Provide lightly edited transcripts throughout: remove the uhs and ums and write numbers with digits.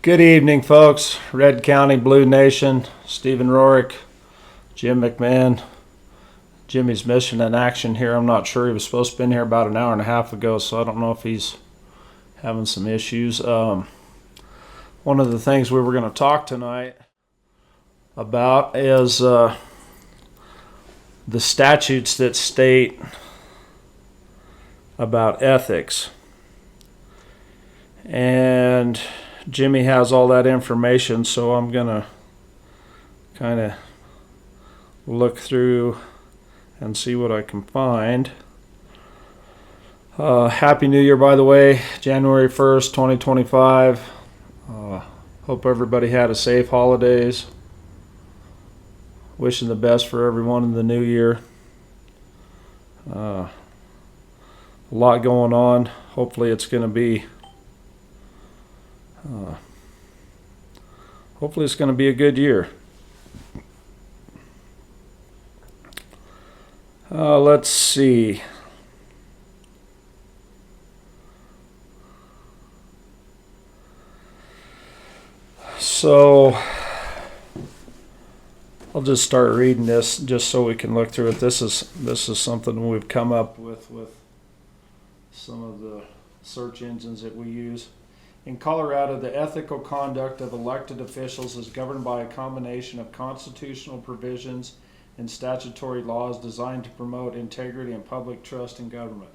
Good evening, folks. Red County, Blue Nation, Stephen Rorick, Jim McMahon. Jimmy's missing in action here. I'm not sure. He was supposed to be in here about an hour and a half ago, so I don't know if he's having some issues. One of the things we were going to talk tonight about is the statutes that state about ethics. And Jimmy has all that information, so I'm going to kind of look through and see what I can find. Happy New Year, by the way, January 1st, 2025. Hope everybody had a safe holidays. Wishing the best for everyone in the new year. A lot going on. Hopefully it's going to be a good year. Let's see. So I'll just start reading this just so we can look through it. This is something we've come up with some of the search engines that we use. In Colorado, the ethical conduct of elected officials is governed by a combination of constitutional provisions and statutory laws designed to promote integrity and public trust in government.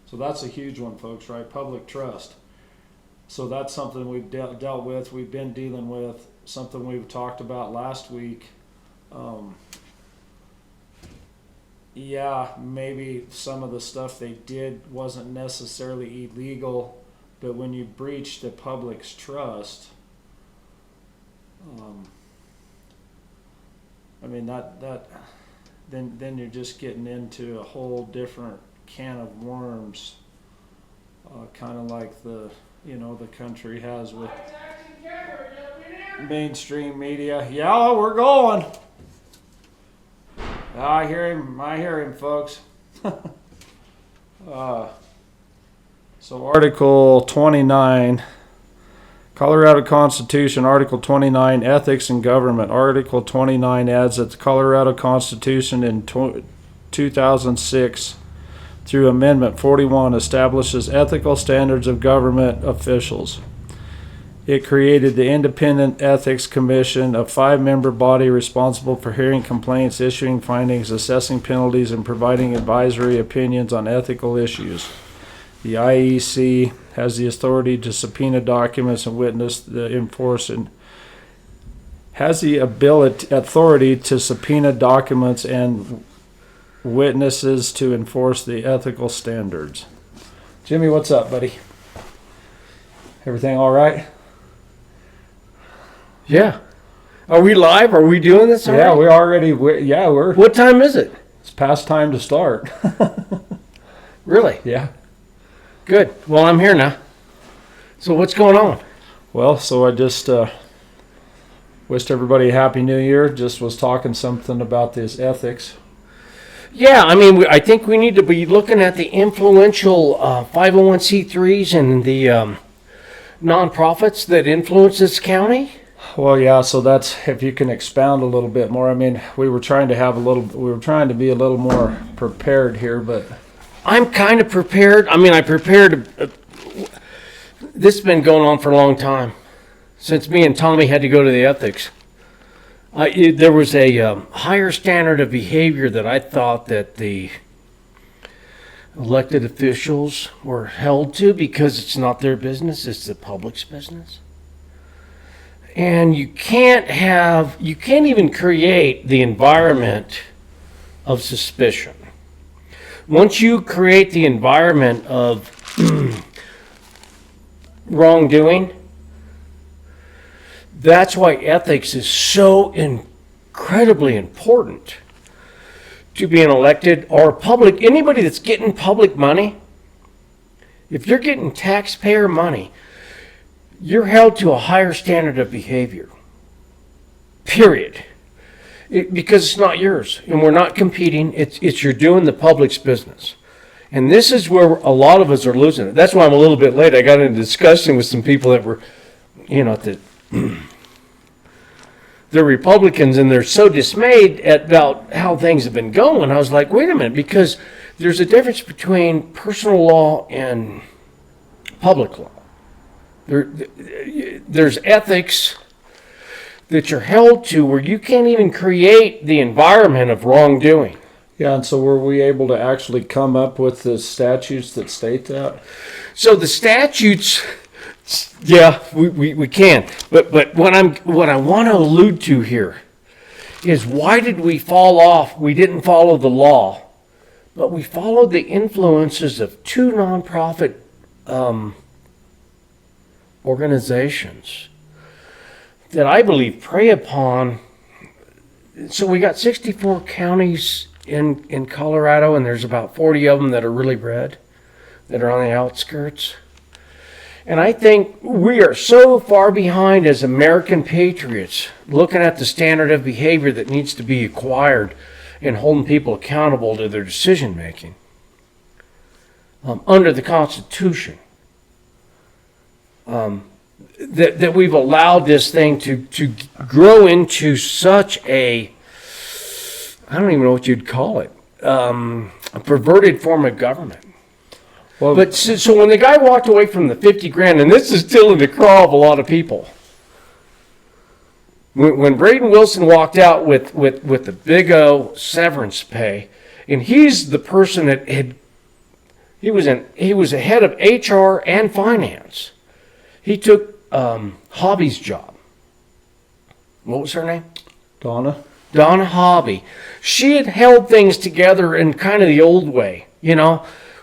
So that's a huge one, folks, right? Public trust. So that's something we've dealt with, we've been dealing with, something we've talked about last week. Maybe some of the stuff they did wasn't necessarily illegal, but when you breach the public's trust, then you're just getting into a whole different can of worms, kind of like the country has with mainstream media. Yeah, we're going. I hear him, folks. So Article 29, Colorado Constitution, Article 29, Ethics in Government. Article 29 adds that the Colorado Constitution in 2006 through Amendment 41 establishes ethical standards of government officials. It created the Independent Ethics Commission, a 5-member body responsible for hearing complaints, issuing findings, assessing penalties, and providing advisory opinions on ethical issues. The IEC has the authority to subpoena documents and has the authority to subpoena documents and witnesses to enforce the ethical standards. Jimmy, what's up, buddy? Everything all right? Yeah. Are we live? Are we doing this already? Yeah, we're. What time is it? It's past time to start. Really? Yeah. Good. Well, I'm here now. So what's going on? Well, so I just wished everybody a Happy New Year. Just was talking something about this ethics. Yeah, I think we need to be looking at the influential 501c3s and the nonprofits that influence this county. Well, yeah, so that's, if you can expound a little bit more. We were trying to be a little more prepared here, but I'm kind of prepared. I prepared. This has been going on for a long time, since me and Tommy had to go to the ethics. There was a higher standard of behavior that I thought that the elected officials were held to, because it's not their business, it's the public's business. And you can't even create the environment of suspicion. Once you create the environment of wrongdoing, that's why ethics is so incredibly important to being elected or public. Anybody that's getting public money, if you're getting taxpayer money, you're held to a higher standard of behavior. Period. Because it's not yours, and we're not competing. It's you're doing the public's business, And this is where a lot of us are losing it. That's why I'm a little bit late. I got into discussion with some people that were, they're Republicans, and they're so dismayed about how things have been going. I was like, wait a minute, because there's a difference between personal law and public law. There's ethics that you're held to where you can't even create the environment of wrongdoing. Yeah, and so were we able to actually come up with the statutes that state that? So the statutes, yeah, we can. But what I want to allude to here is, why did we fall off? We didn't follow the law, but we followed the influences of two nonprofit organizations that I believe prey upon. So we got 64 counties in Colorado, and there's about 40 of them that are really red, that are on the outskirts. And I think we are so far behind as American patriots, looking at the standard of behavior that needs to be acquired and holding people accountable to their decision making under the Constitution. That we've allowed this thing to grow into such a, I don't even know what you'd call it, a perverted form of government. Well, But so when the guy walked away from the 50 grand, and this is still in the craw of a lot of people, when Braden Wilson walked out with the big O severance pay, and he's the person that he was a head of HR and finance. He took Hobby's job. What was her name? Donna Hobby. She had held things together in kind of the old way,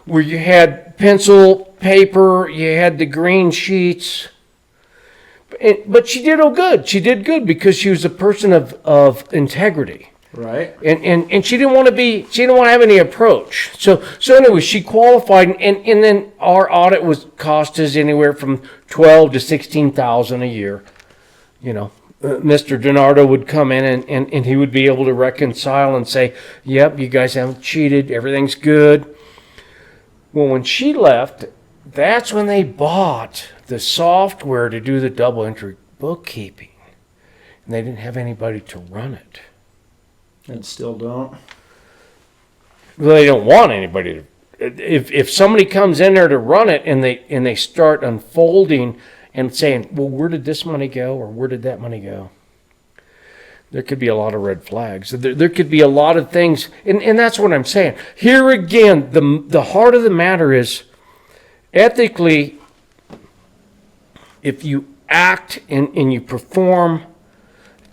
where you had pencil, paper, you had the green sheets. But she did good. She did good because she was a person of integrity. right? And she didn't want to have any approach. So anyway, she qualified, and then our audit cost us anywhere from $12,000 to $16,000 a year. Mr. DiNardo would come in and he would be able to reconcile and say, yep, you guys haven't cheated, everything's good. Well, when she left, that's when they bought the software to do the double entry bookkeeping. And they didn't have anybody to run it. And still don't. Well, they don't want anybody to. If somebody comes in there to run it and they start unfolding and saying, well, where did this money go, or where did that money go? There could be a lot of red flags. There could be a lot of things, and that's what I'm saying. Here again, the heart of the matter is, ethically, if you act and you perform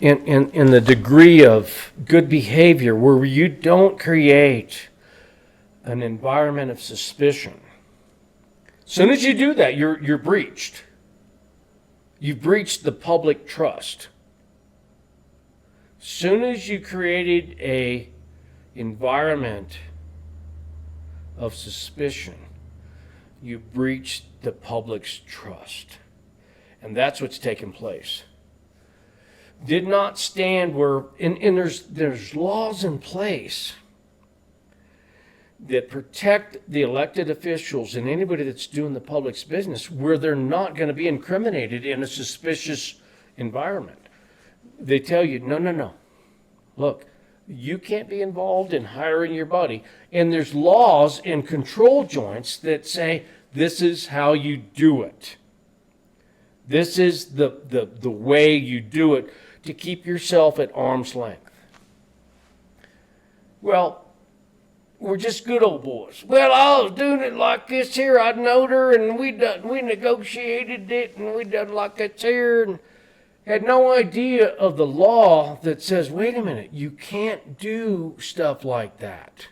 in the degree of good behavior where you don't create an environment of suspicion, as soon as you do that, you're breached. You've breached the public trust. As soon as you created a environment of suspicion, you breached the public's trust. And that's what's taken place. Did not stand where, and there's laws in place that protect the elected officials and anybody that's doing the public's business where they're not going to be incriminated in a suspicious environment. They tell you, no. Look, you can't be involved in hiring your buddy. And there's laws and control joints that say this is how you do it. This is the way you do it to keep yourself at arm's length. Well, we're just good old boys. Well, I was doing it like this here. I knowed her, and we negotiated it, and we done like this here, and had no idea of the law that says, wait a minute, you can't do stuff like that.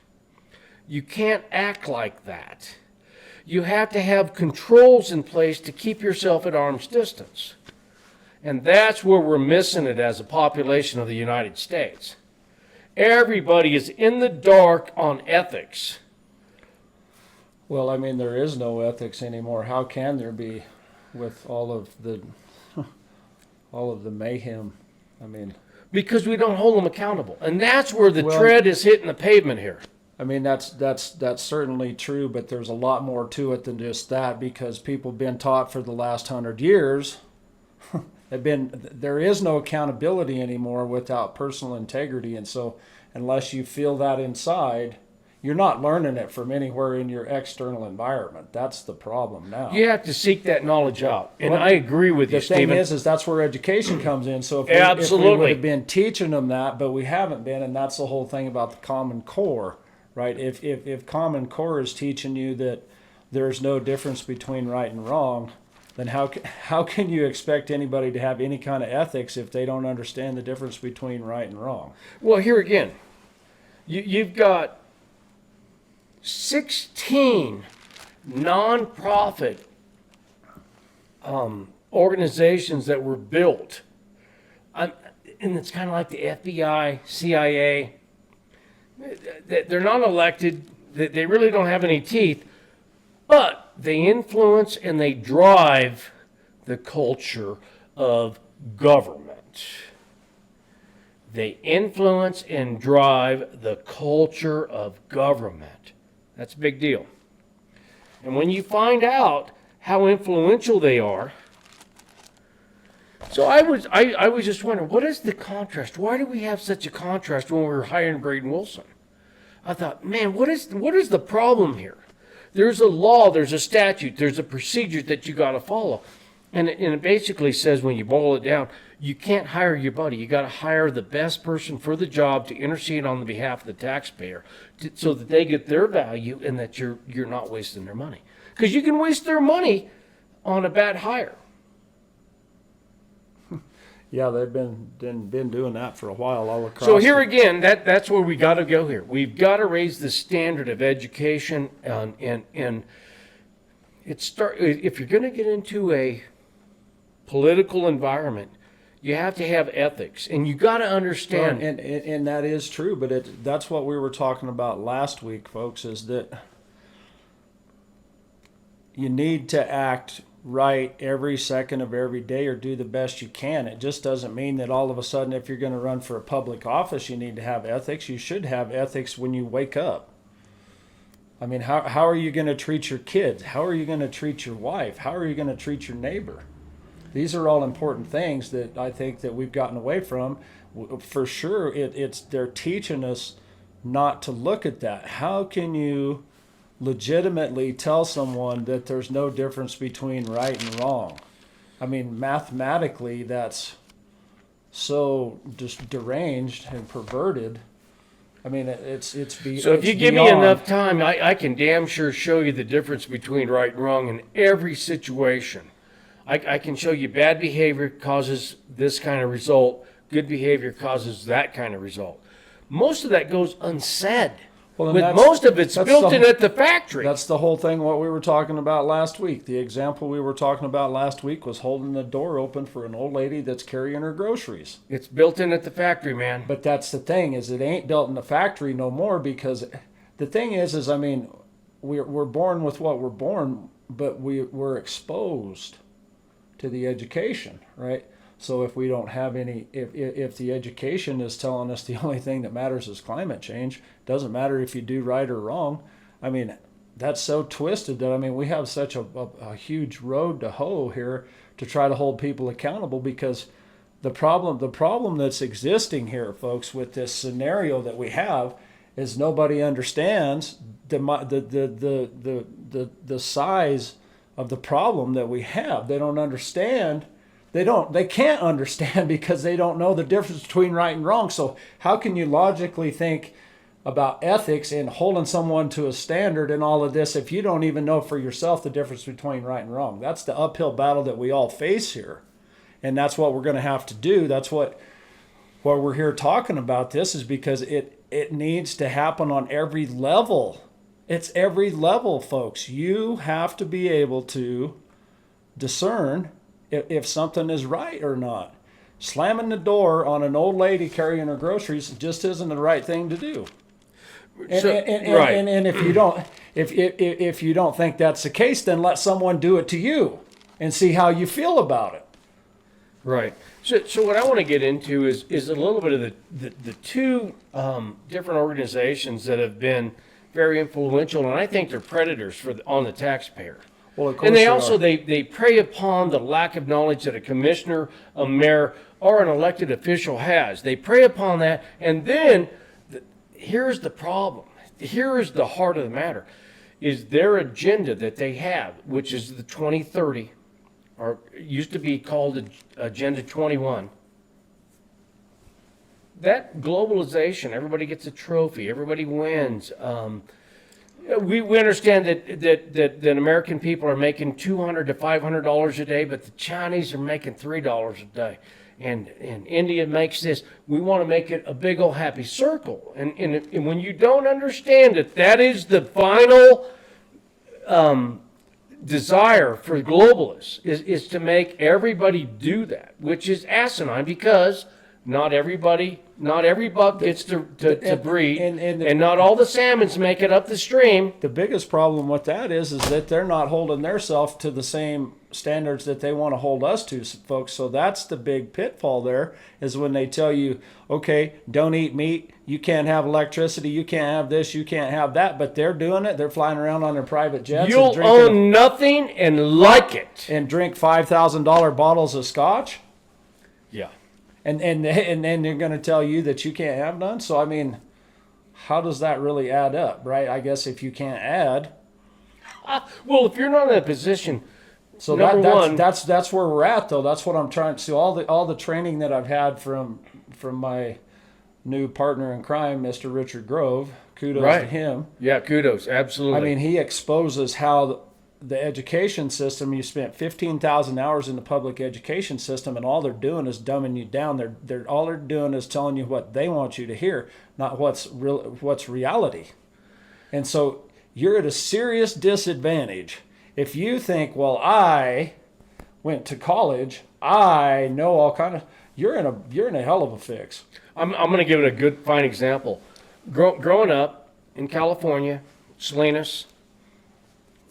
You can't act like that. You have to have controls in place to keep yourself at arm's distance. And that's where we're missing it as a population of the United States. Everybody is in the dark on ethics. Well, I mean, there is no ethics anymore. How can there be with all of the mayhem? I mean, because we don't hold them accountable. And that's where the tread is hitting the pavement here. I mean, that's certainly true, but there's a lot more to it than just that, because people have been taught for the last 100 years. There is no accountability anymore without personal integrity, and so unless you feel that inside, you're not learning it from anywhere in your external environment. That's the problem now. You have to seek that knowledge out, and I agree with you, The thing Stephen. is that's where education comes in. So if Absolutely. we would have been teaching them that, but we haven't been, and that's the whole thing about the Common Core, right? If Common Core is teaching you that there's no difference between right and wrong, then how can you expect anybody to have any kind of ethics if they don't understand the difference between right and wrong? Well, here again, you've got 16 nonprofit organizations that were built. And it's kind of like the FBI, CIA. They're not elected. They really don't have any teeth. But they influence and they drive the culture of government. They influence and drive the culture of government. That's a big deal. And when you find out how influential they are, so I was just wondering, what is the contrast? Why do we have such a contrast when we were hiring Braden Wilson? I thought, man, what is the problem here? There's a law, there's a statute, there's a procedure that you got to follow. And it basically says, when you boil it down, you can't hire your buddy. You got to hire the best person for the job to intercede on the behalf of the taxpayer, so that they get their value and that you're not wasting their money. Because you can waste their money on a bad hire. Yeah, they've been doing that for a while all across. So here again, that's where we got to go here. We've got to raise the standard of education, and if you're going to get into a political environment, you have to have ethics, and you got to understand. And that is true, but that's what we were talking about last week, folks, is that you need to act right every second of every day, or do the best you can. It just doesn't mean that all of a sudden, if you're going to run for a public office, you need to have ethics. You should have ethics when you wake up. I mean, how are you going to treat your kids? How are you going to treat your wife? How are you going to treat your neighbor? These are all important things that I think that we've gotten away from. For sure, they're teaching us not to look at that. How can you legitimately tell someone that there's no difference between right and wrong? I mean, mathematically, that's so just deranged and perverted. I mean, So if you give me enough time, I can damn sure show you the difference between right and wrong in every situation. I can show you bad behavior causes this kind of result, good behavior causes that kind of result. Most of that goes unsaid. Well, With most of it's built in at the factory. That's the whole thing, what we were talking about last week. The example we were talking about last week was holding the door open for an old lady that's carrying her groceries. It's built in at the factory, man. But that's the thing, is it ain't built in the factory no more, because the thing is I mean, we're born with what we're born, but we're exposed to the education, right? So if we don't have any, if the education is telling us the only thing that matters is climate change, doesn't matter if you do right or wrong. I mean, that's so twisted that, I mean, we have such a huge road to hoe here to try to hold people accountable, because the problem that's existing here, folks, with this scenario that we have, is nobody understands the size of the problem that we have. They don't understand. They can't understand, because they don't know the difference between right and wrong. So how can you logically think about ethics and holding someone to a standard and all of this if you don't even know for yourself the difference between right and wrong? That's the uphill battle that we all face here. And that's what we're going to have to do. That's what we're here talking about this, is because it needs to happen on every level. It's every level, folks. You have to be able to discern if something is right or not. Slamming the door on an old lady carrying her groceries just isn't the right thing to do. And if you don't think that's the case, then let someone do it to you and see how you feel about it. Right. So what I want to get into is a little bit of the two different organizations that have been very influential, and I think they're predators on the taxpayer. Well, of course And they they also are. they prey upon the lack of knowledge that a commissioner, a mayor, or an elected official has. They prey upon that, and then here's the problem. Here is the heart of the matter: is their agenda that they have, which is the 2030, or used to be called Agenda 21. That globalization, everybody gets a trophy, everybody wins. We understand that American people are making $200 to $500 a day, but the Chinese are making $3 a day, and India makes this. We want to make it a big old happy circle, and when you don't understand it, that is the final desire for globalists is to make everybody do that, which is asinine because not every buck gets to breed, and not all the salmons make it up the stream. The biggest problem with that is that they're not holding themselves to the same standards that they want to hold us to, folks. So that's the big pitfall there, is when they tell you, okay, don't eat meat, you can't have electricity, you can't have this, you can't have that, but they're doing it. They're flying around on their private jets You'll own nothing and like it. and drink $5,000 bottles of scotch. Yeah. And then they're going to tell you that you can't have none. So I mean, how does that really add up, right? I guess if you can't add, Well, if you're not in a position, so that's where we're at, though. That's what I'm trying to. So all the training that I've had from my new partner in crime, Mr. Richard Grove, kudos Right. to him. Yeah, kudos, absolutely. I mean, he exposes how the education system. You spent 15,000 hours in the public education system, and all they're doing is dumbing you down. All they're doing is telling you what they want you to hear, not what's reality. And so you're at a serious disadvantage if you think, well, I went to college, I know all kind of. You're in a hell of a fix. I'm going to give it a good, fine example. Growing up in California, Salinas,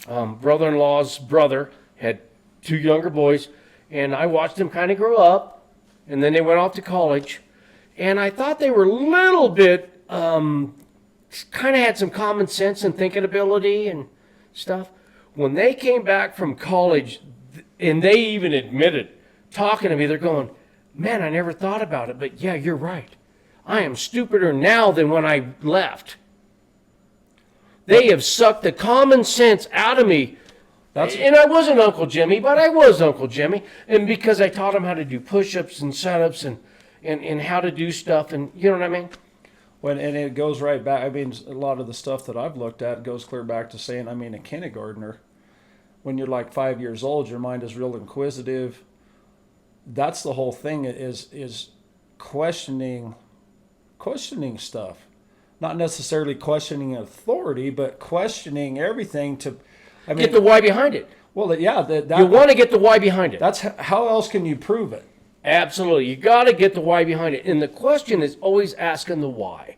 brother-in-law's brother had 2 younger boys, and I watched them kind of grow up, and then they went off to college, and I thought they were a little bit, kind of had some common sense and thinking ability and stuff. When they came back from college, and they even admitted, talking to me, they're going, man, I never thought about it, but yeah, you're right. I am stupider now than when I left. They have sucked the common sense out of me. And I wasn't Uncle Jimmy, but I was Uncle Jimmy. And because I taught them how to do push-ups and setups and how to do stuff, and you know what I mean? And it goes right back. I mean, a lot of the stuff that I've looked at goes clear back to saying, I mean, a kindergartner, when you're like 5 years old, your mind is real inquisitive. That's the whole thing, is questioning stuff. Not necessarily questioning authority, but questioning everything to, I mean, Get the why behind it. well, yeah, You want to get the why behind it. that's how else can you prove it? Absolutely. You got to get the why behind it. And the question is always asking the why.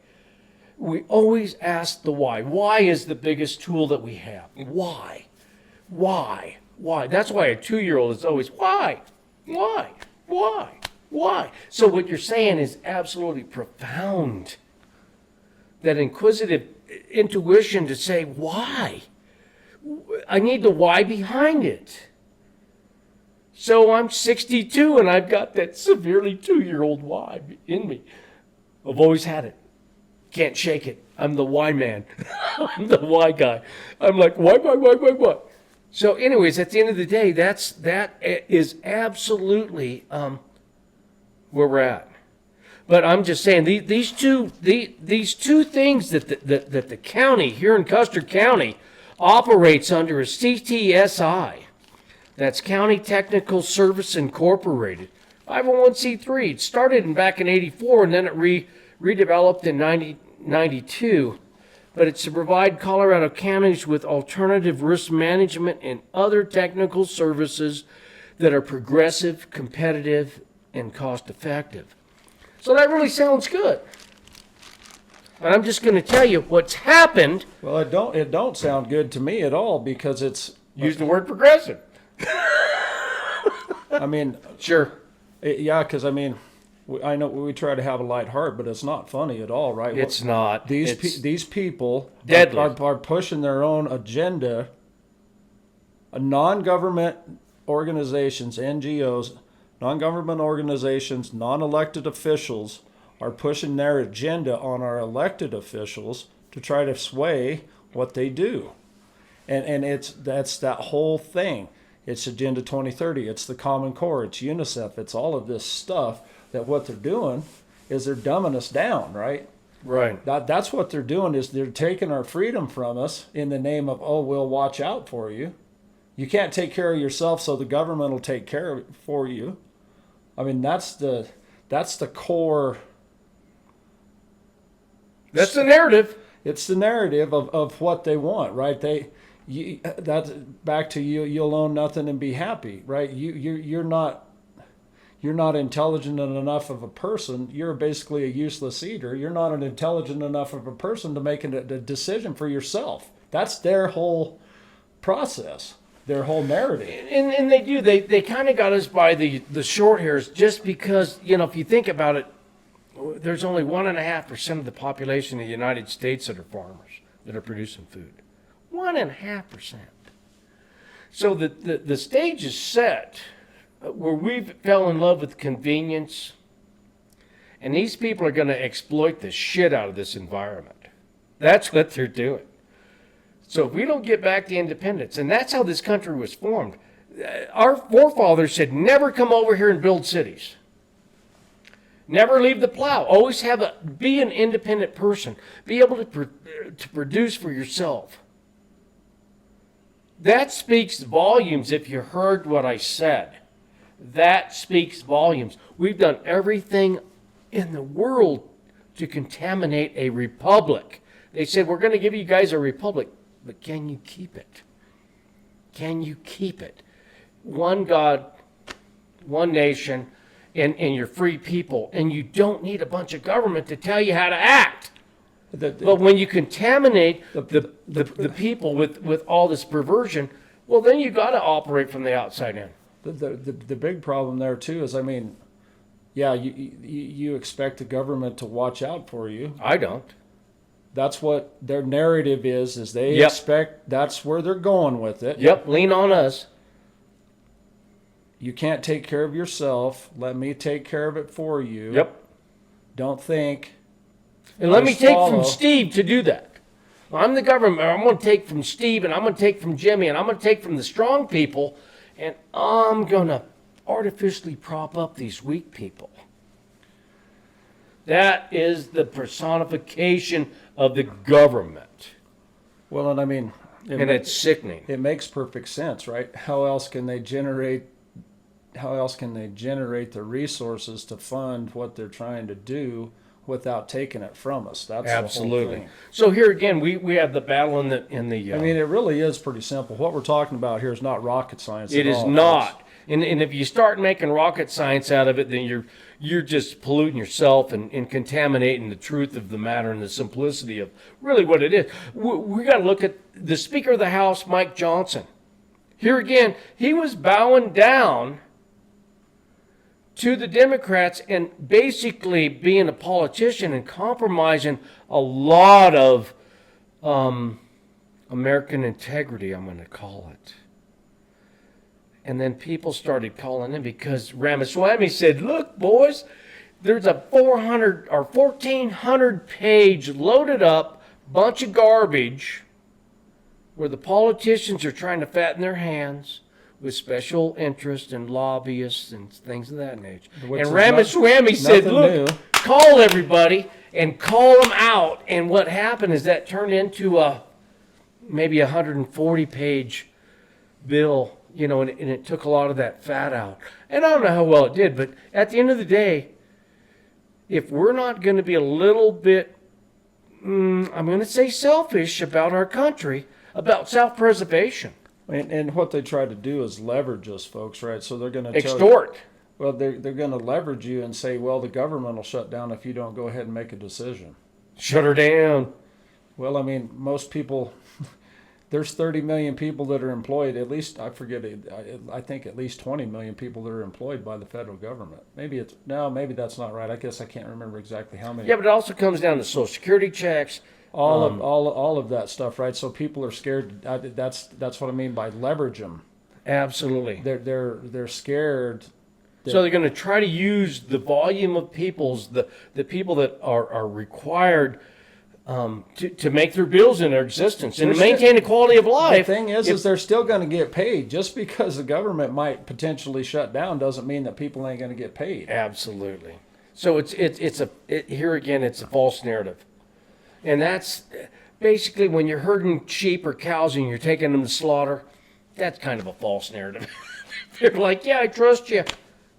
We always ask the why. Why is the biggest tool that we have? Why? Why? Why? That's why a 2-year-old is always, why? Why? Why? Why? So what you're saying is absolutely profound. That inquisitive intuition to say, why? I need the why behind it. So I'm 62 and I've got that severely 2-year-old why in me. I've always had it. Can't shake it. I'm the why man. I'm the why guy. I'm like, why? So anyways, at the end of the day, that is absolutely where we're at. But I'm just saying these two things that the county here in Custer County operates under is CTSI. That's County Technical Service Incorporated, 501c3. It started back in '84 and then it redeveloped in 1992. But it's to provide Colorado counties with alternative risk management and other technical services that are progressive, competitive, and cost effective. So that really sounds good. But I'm just going to tell you what's happened. Well, it don't sound good to me at all, because it's, Use the word progressive. I mean, Sure. yeah, because I mean, I know we try to have a light heart, but it's not funny at all, right? It's not. These people deadly. are pushing their own agenda. Non-government organizations, NGOs, non-government organizations, non-elected officials are pushing their agenda on our elected officials to try to sway what they do. And that's that whole thing. It's Agenda 2030. It's the Common Core. It's UNICEF. It's all of this stuff that what they're doing is they're dumbing us down, right? Right. That's what they're doing is they're taking our freedom from us in the name of, oh, we'll watch out for you. You can't take care of yourself, so the government will take care of it for you. I mean, that's the core. That's the narrative. It's the narrative of what they want, right? That's back to you. You'll own nothing and be happy, right? You're not intelligent enough of a person. You're basically a useless eater. You're not an intelligent enough of a person to make a decision for yourself. That's their whole process. Their whole narrative. And they do. They kind of got us by the short hairs just because, if you think about it, there's only 1.5% of the population of the United States that are farmers, that are producing food. 1.5%. So the stage is set where we fell in love with convenience, and these people are going to exploit the shit out of this environment. That's what they're doing. So if we don't get back to independence, and that's how this country was formed. Our forefathers said, never come over here and build cities. Never leave the plow. Always be an independent person. Be able to produce for yourself. That speaks volumes if you heard what I said. That speaks volumes. We've done everything in the world to contaminate a republic. They said, we're going to give you guys a republic. But can you keep it? Can you keep it? One God, one nation, and you're free people. And you don't need a bunch of government to tell you how to act. But when you contaminate the people with all this perversion, well, then you got to operate from the outside in. The big problem there, too, is, I mean, yeah, you expect the government to watch out for you. I don't. That's what their narrative is they Yep. expect, that's where they're going with it. Yep, lean on us. You can't take care of yourself. Let me take care of it for you. Yep. Don't think. And let me Just take follow. from Steve to do that. I'm the government. I'm going to take from Steve, and I'm going to take from Jimmy, and I'm going to take from the strong people, and I'm going to artificially prop up these weak people. That is the personification of the government. Well, and I mean, And it's sickening. it makes perfect sense, right? How else can they generate the resources to fund what they're trying to do without taking it from us? That's the whole Absolutely. thing. So here again, we have the battle in the. I mean, it really is pretty simple. What we're talking about here is not rocket science. It at is all, not. folks. And if you start making rocket science out of it, then you're just polluting yourself and contaminating the truth of the matter and the simplicity of really what it is. We got to look at the Speaker of the House, Mike Johnson. Here again, he was bowing down to the Democrats and basically being a politician and compromising a lot of American integrity, I'm going to call it. And then people started calling in because Ramaswamy said, look, boys, there's a 400 or 1,400 page loaded up bunch of garbage where the politicians are trying to fatten their hands with special interest and lobbyists and things of that nature. Which And is Ramaswamy said, nothing look, new. call everybody and call them out. And what happened is that turned into maybe 140 page bill. And it took a lot of that fat out. And I don't know how well it did, but at the end of the day, if we're not going to be a little bit, I'm going to say selfish about our country, about self-preservation. And what they try to do is leverage us, folks, right? So they're going to Extort. Well, they're going to leverage you and say, well, the government will shut down if you don't go ahead and make a decision. Shut her down. Well, I mean, most people, there's 30 million people that are employed. At least I forget. I think at least 20 million people that are employed by the federal government. Maybe that's not right. I guess I can't remember exactly how many. Yeah, but it also comes down to Social Security checks. All of that stuff, right? So people are scared. That's what I mean by leverage them. Absolutely. They're scared. So they're going to try to use the volume of the people that are required to make their bills in their existence and to maintain the quality of life. The thing is they're still going to get paid. Just because the government might potentially shut down doesn't mean that people ain't going to get paid. Absolutely. So here again, it's a false narrative. And that's basically when you're herding sheep or cows and you're taking them to slaughter, that's kind of a false narrative. They're like, yeah, I trust you.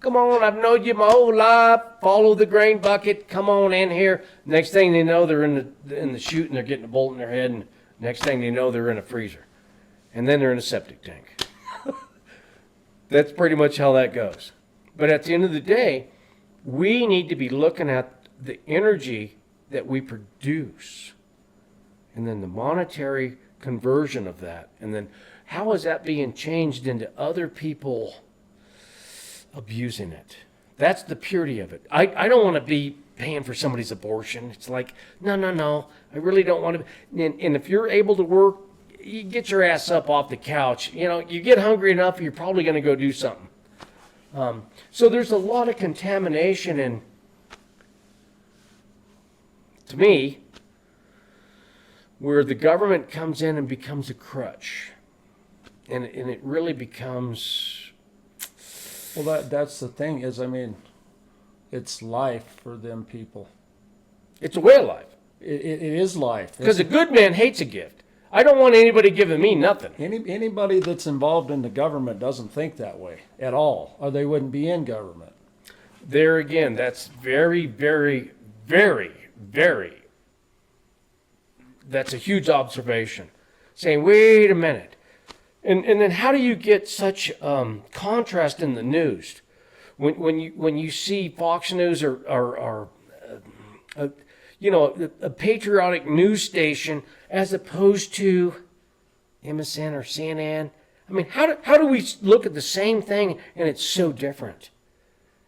Come on, I've known you my whole life. Follow the grain bucket. Come on in here. Next thing they know, they're in the chute and they're getting a bolt in their head. And next thing they know, they're in a freezer. And then they're in a septic tank. That's pretty much how that goes. But at the end of the day, we need to be looking at the energy that we produce, and then the monetary conversion of that, and then how is that being changed into other people abusing it? That's the purity of it. I don't want to be paying for somebody's abortion. It's like, no, I really don't want to. And if you're able to work, you get your ass up off the couch. You get hungry enough, you're probably going to go do something. So there's a lot of contamination, and to me, where the government comes in and becomes a crutch, and it really becomes. Well, that's the thing is, I mean, it's life for them people. It's a way of life. It is life. Because a good man hates a gift. I don't want anybody giving me nothing. Anybody that's involved in the government doesn't think that way at all, or they wouldn't be in government. There again, that's very, very, very, very. That's a huge observation. Saying, wait a minute. And then how do you get such contrast in the news when you see Fox News or a patriotic news station as opposed to MSN or CNN? I mean, how do we look at the same thing and it's so different?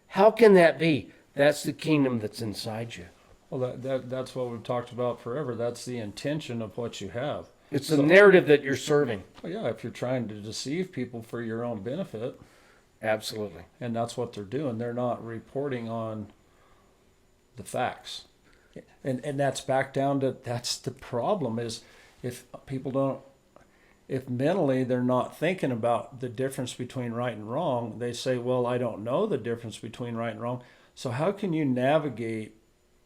How can that be? That's the kingdom that's inside you. Well, that's what we've talked about forever. That's the intention of what you have. It's the narrative that you're serving. Well, yeah, if you're trying to deceive people for your own benefit. Absolutely. And that's what they're doing. They're not reporting on the facts. And that's back down to, that's the problem is if mentally they're not thinking about the difference between right and wrong, they say, well, I don't know the difference between right and wrong. So how can you navigate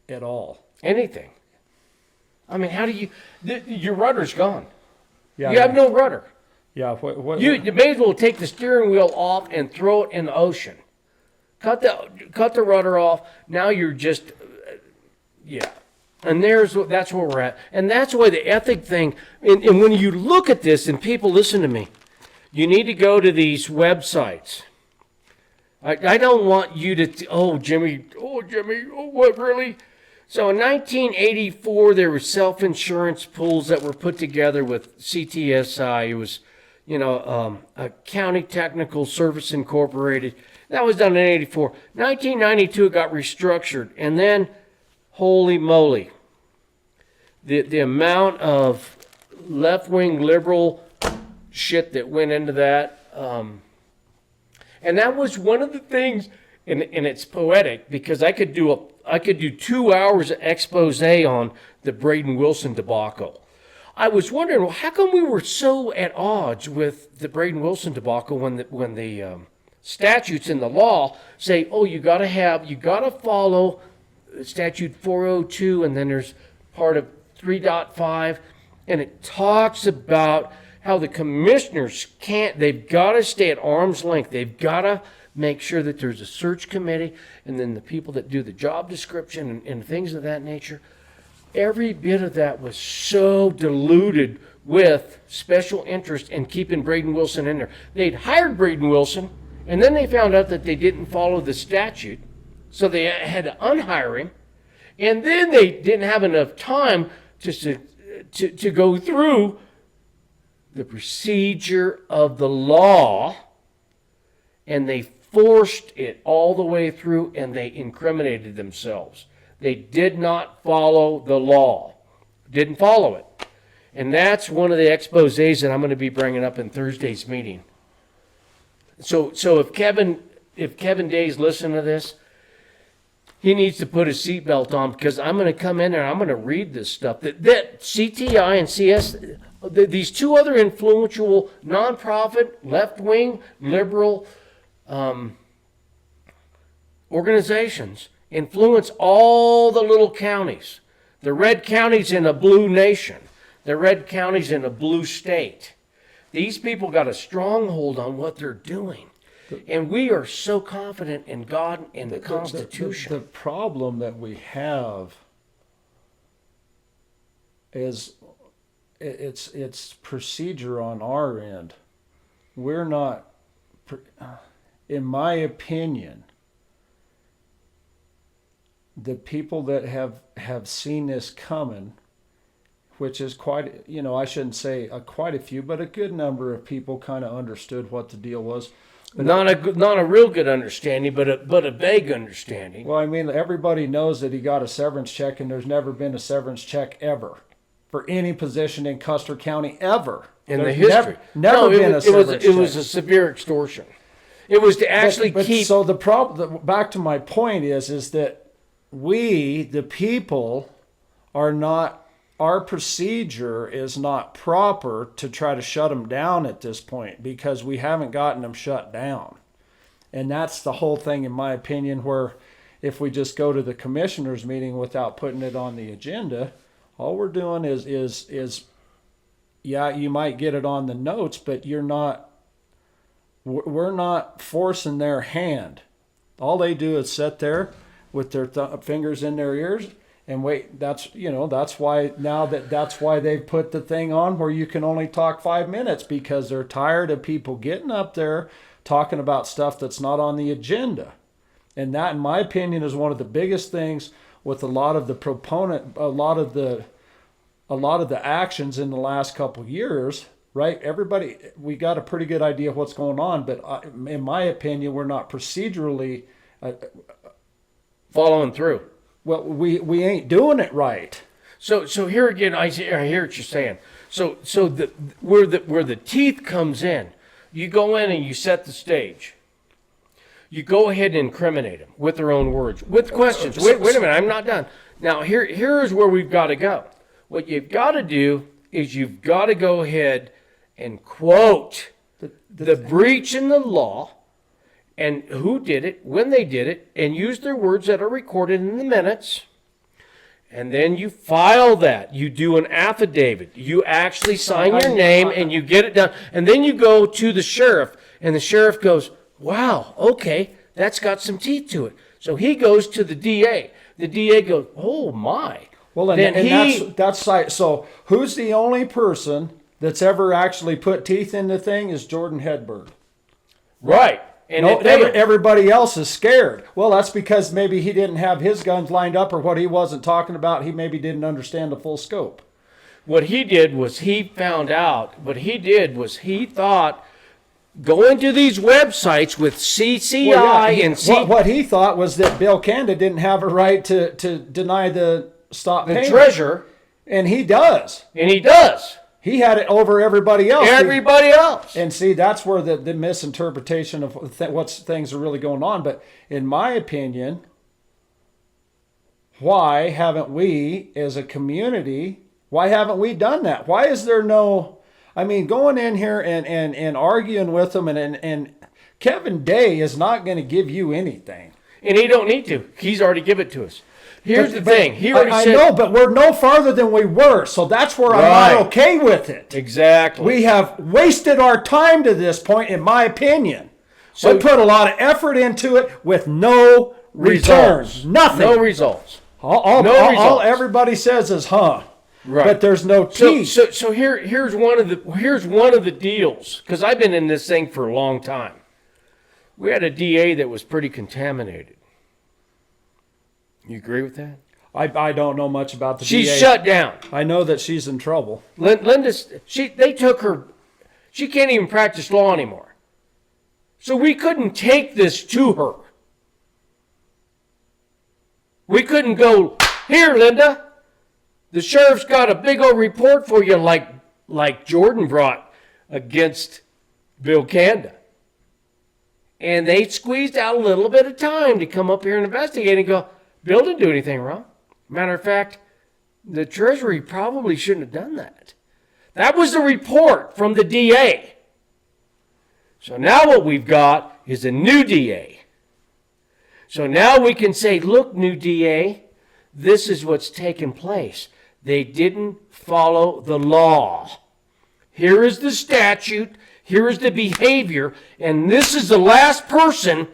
at all? Anything. I mean, how do you? Your rudder's gone. Yeah, you have no rudder. Yeah. You may as well take the steering wheel off and throw it in the ocean. Cut the rudder off. Now you're just, yeah. And that's where we're at. And that's why the ethic thing. And when you look at this, and people listen to me, you need to go to these websites. I don't want you to. Jimmy. What really? So in 1984, there were self-insurance pools that were put together with CTSI. It was, a County Technical Service Incorporated. That was done in 84. 1992, it got restructured. And then, holy moly, the amount of left-wing liberal shit that went into that. And that was one of the things, and it's poetic, because I could do 2 hours of expose on the Braden Wilson debacle. I was wondering, well, how come we were so at odds with the Braden Wilson debacle when the statutes in the law say, you got to follow statute 402, and then there's part of 3.5, and it talks about how the commissioners they've got to stay at arm's length. They've got to make sure that there's a search committee, and then the people that do the job description and things of that nature. Every bit of that was so diluted with special interest in keeping Braden Wilson in there. They'd hired Braden Wilson, and then they found out that they didn't follow the statute, so they had to unhire him, and then they didn't have enough time to go through the procedure of the law, and they forced it all the way through, and they incriminated themselves. They did not follow the law. Didn't follow it. And that's one of the exposés that I'm going to be bringing up in Thursday's meeting. So if Kevin Day's listening to this, he needs to put his seatbelt on, because I'm going to come in there and I'm going to read this stuff. That CTI and CS, these two other influential nonprofit, left-wing, liberal organizations influence all the little counties. The red counties in a blue nation. The red counties in a blue state. These people got a stronghold on what they're doing. And we are so confident in God and the Constitution. The problem that we have is it's procedure on our end. We're not, in my opinion, the people that have seen this coming, which is quite, I shouldn't say quite a few, but a good number of people kind of understood what the deal was. Not a real good understanding, but a vague understanding. Well, I mean, everybody knows that he got a severance check, and there's never been a severance check ever for any position in Custer County ever. In the history. Never been a severance check. It was a severe extortion. It was to actually keep... So the problem, back to my point is that we, the people, are not... Our procedure is not proper to try to shut them down at this point, because we haven't gotten them shut down. And that's the whole thing, in my opinion, where if we just go to the commissioners meeting without putting it on the agenda, all we're doing is yeah, you might get it on the notes, but we're not forcing their hand. All they do is sit there with their fingers in their ears and wait. That's why they've put the thing on where you can only talk 5 minutes, because they're tired of people getting up there talking about stuff that's not on the agenda. And that, in my opinion, is one of the biggest things with a lot of the actions in the last couple of years, right? Everybody, we got a pretty good idea of what's going on, but in my opinion, we're not procedurally following through. Well, we ain't doing it right. So here again, I hear what you're saying. So where the teeth comes in, you go in and you set the stage. You go ahead and incriminate them with their own words, with questions. Wait a minute, I'm not done. Now here's where we've got to go. What you've got to do is you've got to go ahead and quote the breach in the law, and who did it, when they did it, and use their words that are recorded in the minutes. And then you file that. You do an affidavit. You actually sign your name and you get it done. And then you go to the sheriff, and the sheriff goes, wow, okay, that's got some teeth to it. So he goes to the DA. The DA goes, oh my. Well, that's right. So who's the only person that's ever actually put teeth in the thing is Jordan Hedberg. Right. And everybody else is scared. Well, that's because maybe he didn't have his guns lined up, or what he wasn't talking about. He maybe didn't understand the full scope. What he did was he thought going to these websites with CCI what he thought was that Bill Canada didn't have a right to deny the payment. Treasure. And he does. He had it over everybody else. And see, that's where the misinterpretation of what things are really going on. But in my opinion, why haven't we as a community, why haven't we done that? Why is there no, going in here and arguing with them, and Kevin Day is not going to give you anything. And he don't need to. He's already given it to us. Here's the thing. He already I know, but we're no farther than we were, so that's where I'm not okay with it. Exactly. We have wasted our time to this point, in my opinion. So we put a lot of effort into it with no returns. Nothing. No results. All everybody says is, huh. Right. But there's no teeth. So here's one of the deals, because I've been in this thing for a long time. We had a DA that was pretty contaminated. You agree with that? I don't know much about the DA. She's shut down. I know that she's in trouble. Linda, they took her She can't even practice law anymore. So we couldn't take this to her. We couldn't go, here, Linda, the sheriff's got a big old report for you like Jordan brought against Bill Kanda. And they squeezed out a little bit of time to come up here and investigate and go, Bill didn't do anything wrong. Matter of fact, the Treasury probably shouldn't have done that. That was the report from the DA. So now what we've got is a new DA. So now we can say, look, new DA, this is what's taken place. They didn't follow the law. Here is the statute. Here is the behavior. And this is the last person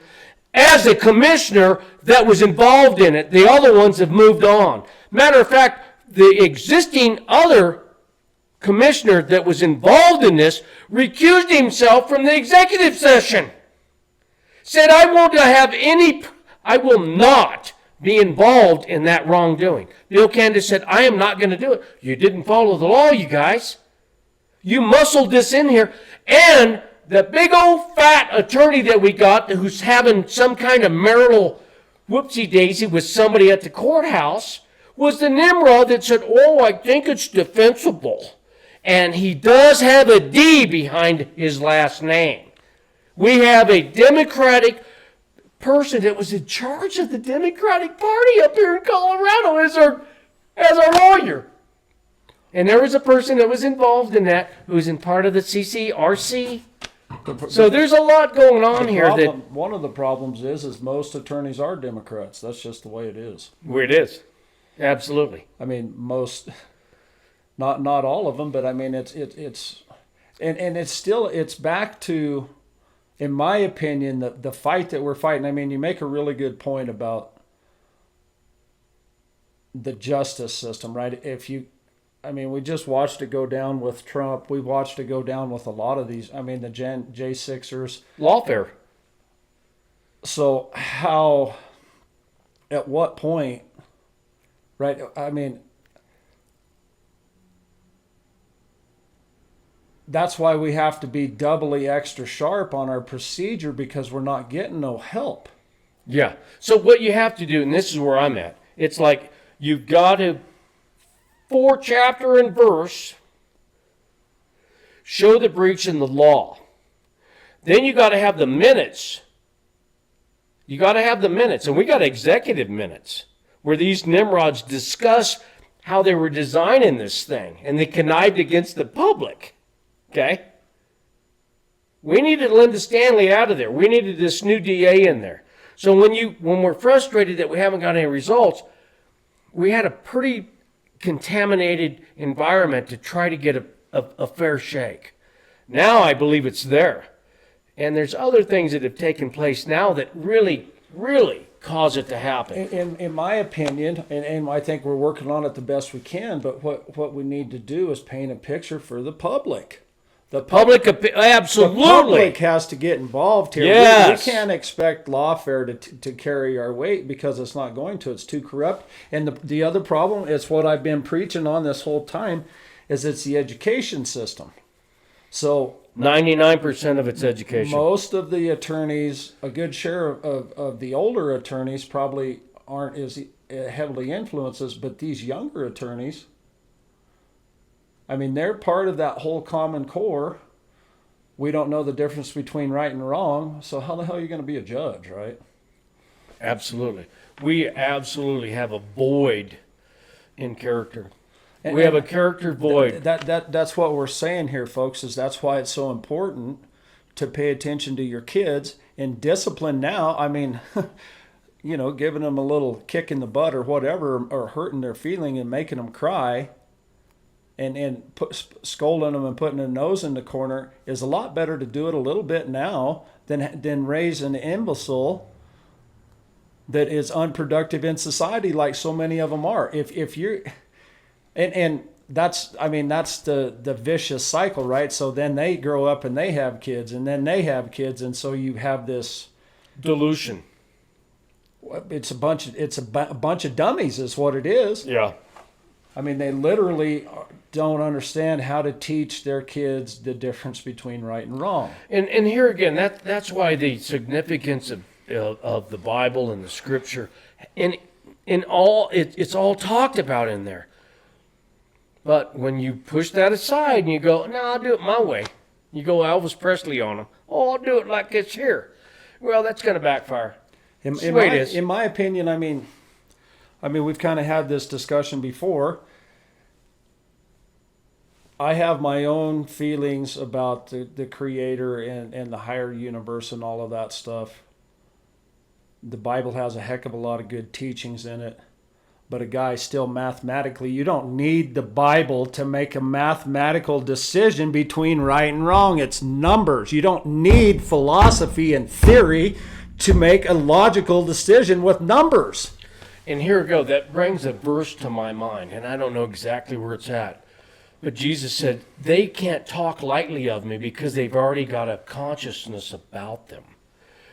as a commissioner that was involved in it. The other ones have moved on. Matter of fact, the existing other commissioner that was involved in this recused himself from the executive session. Said, I will not be involved in that wrongdoing. Bill Kanda said, I am not going to do it. You didn't follow the law, you guys. You muscled this in here. And the big old fat attorney that we got who's having some kind of marital whoopsie-daisy with somebody at the courthouse was the Nimrod that said, oh, I think it's defensible. And he does have a D behind his last name. We have a Democratic person that was in charge of the Democratic Party up here in Colorado as our lawyer. And there was a person that was involved in that who was in part of the CCRC. So there's a lot going on here. One of the problems is most attorneys are Democrats. That's just the way it is. Where it is. Absolutely. I mean, most, not all of them, but I mean, it's back to, in my opinion, the fight that we're fighting. I mean, you make a really good point about the justice system, right? We just watched it go down with Trump. We watched it go down with a lot of these. I mean, the J6ers. Lawfare. So at what point, right? I mean, that's why we have to be doubly extra sharp on our procedure because we're not getting no help. Yeah. So what you have to do, and this is where I'm at, it's like you've got to, for chapter and verse, show the breach in the law. Then you got to have the minutes. You got to have the minutes, and we got executive minutes where these Nimrods discuss how they were designing this thing, and they connived against the public. Okay? We needed Linda Stanley out of there. We needed this new DA in there. So when we're frustrated that we haven't got any results, we had a pretty contaminated environment to try to get a fair shake. Now I believe it's there. And there's other things that have taken place now that really, really cause it to happen. In my opinion, and I think we're working on it the best we can, but what we need to do is paint a picture for the public. Absolutely. The public has to get involved here. Yes. We can't expect lawfare to carry our weight because it's not going to. It's too corrupt. And the other problem is what I've been preaching on this whole time is it's the education system. So 99% of it's education. Most of the attorneys, a good share of the older attorneys probably aren't as heavily influenced, but these younger attorneys, I mean, they're part of that whole Common Core. We don't know the difference between right and wrong, so how the hell are you going to be a judge, right? Absolutely. We absolutely have a void in character. We have a character void. That's what we're saying here, folks, is that's why it's so important to pay attention to your kids and discipline now. I mean, giving them a little kick in the butt or whatever, or hurting their feeling and making them cry, and scolding them and putting their nose in the corner is a lot better to do it a little bit now than raise an imbecile that is unproductive in society like so many of them are. If you're, and that's the vicious cycle, right? So then they grow up and they have kids, and then they have kids, and so you have this dilution. It's a bunch of dummies is what it is. Yeah. I mean, they literally don't understand how to teach their kids the difference between right and wrong. And here again, that's why the significance of the Bible and the Scripture, in all it's all talked about in there. But when you push that aside and you go, no, I'll do it my way. You go Elvis Presley on them. Oh, I'll do it like it's here. Well, that's going to backfire. In my opinion, I mean, we've kind of had this discussion before. I have my own feelings about the Creator and the higher universe and all of that stuff. The Bible has a heck of a lot of good teachings in it. But a guy still mathematically, you don't need the Bible to make a mathematical decision between right and wrong. It's numbers. You don't need philosophy and theory to make a logical decision with numbers. And here we go. That brings a verse to my mind, and I don't know exactly where it's at. But Jesus said, they can't talk lightly of me because they've already got a consciousness about them.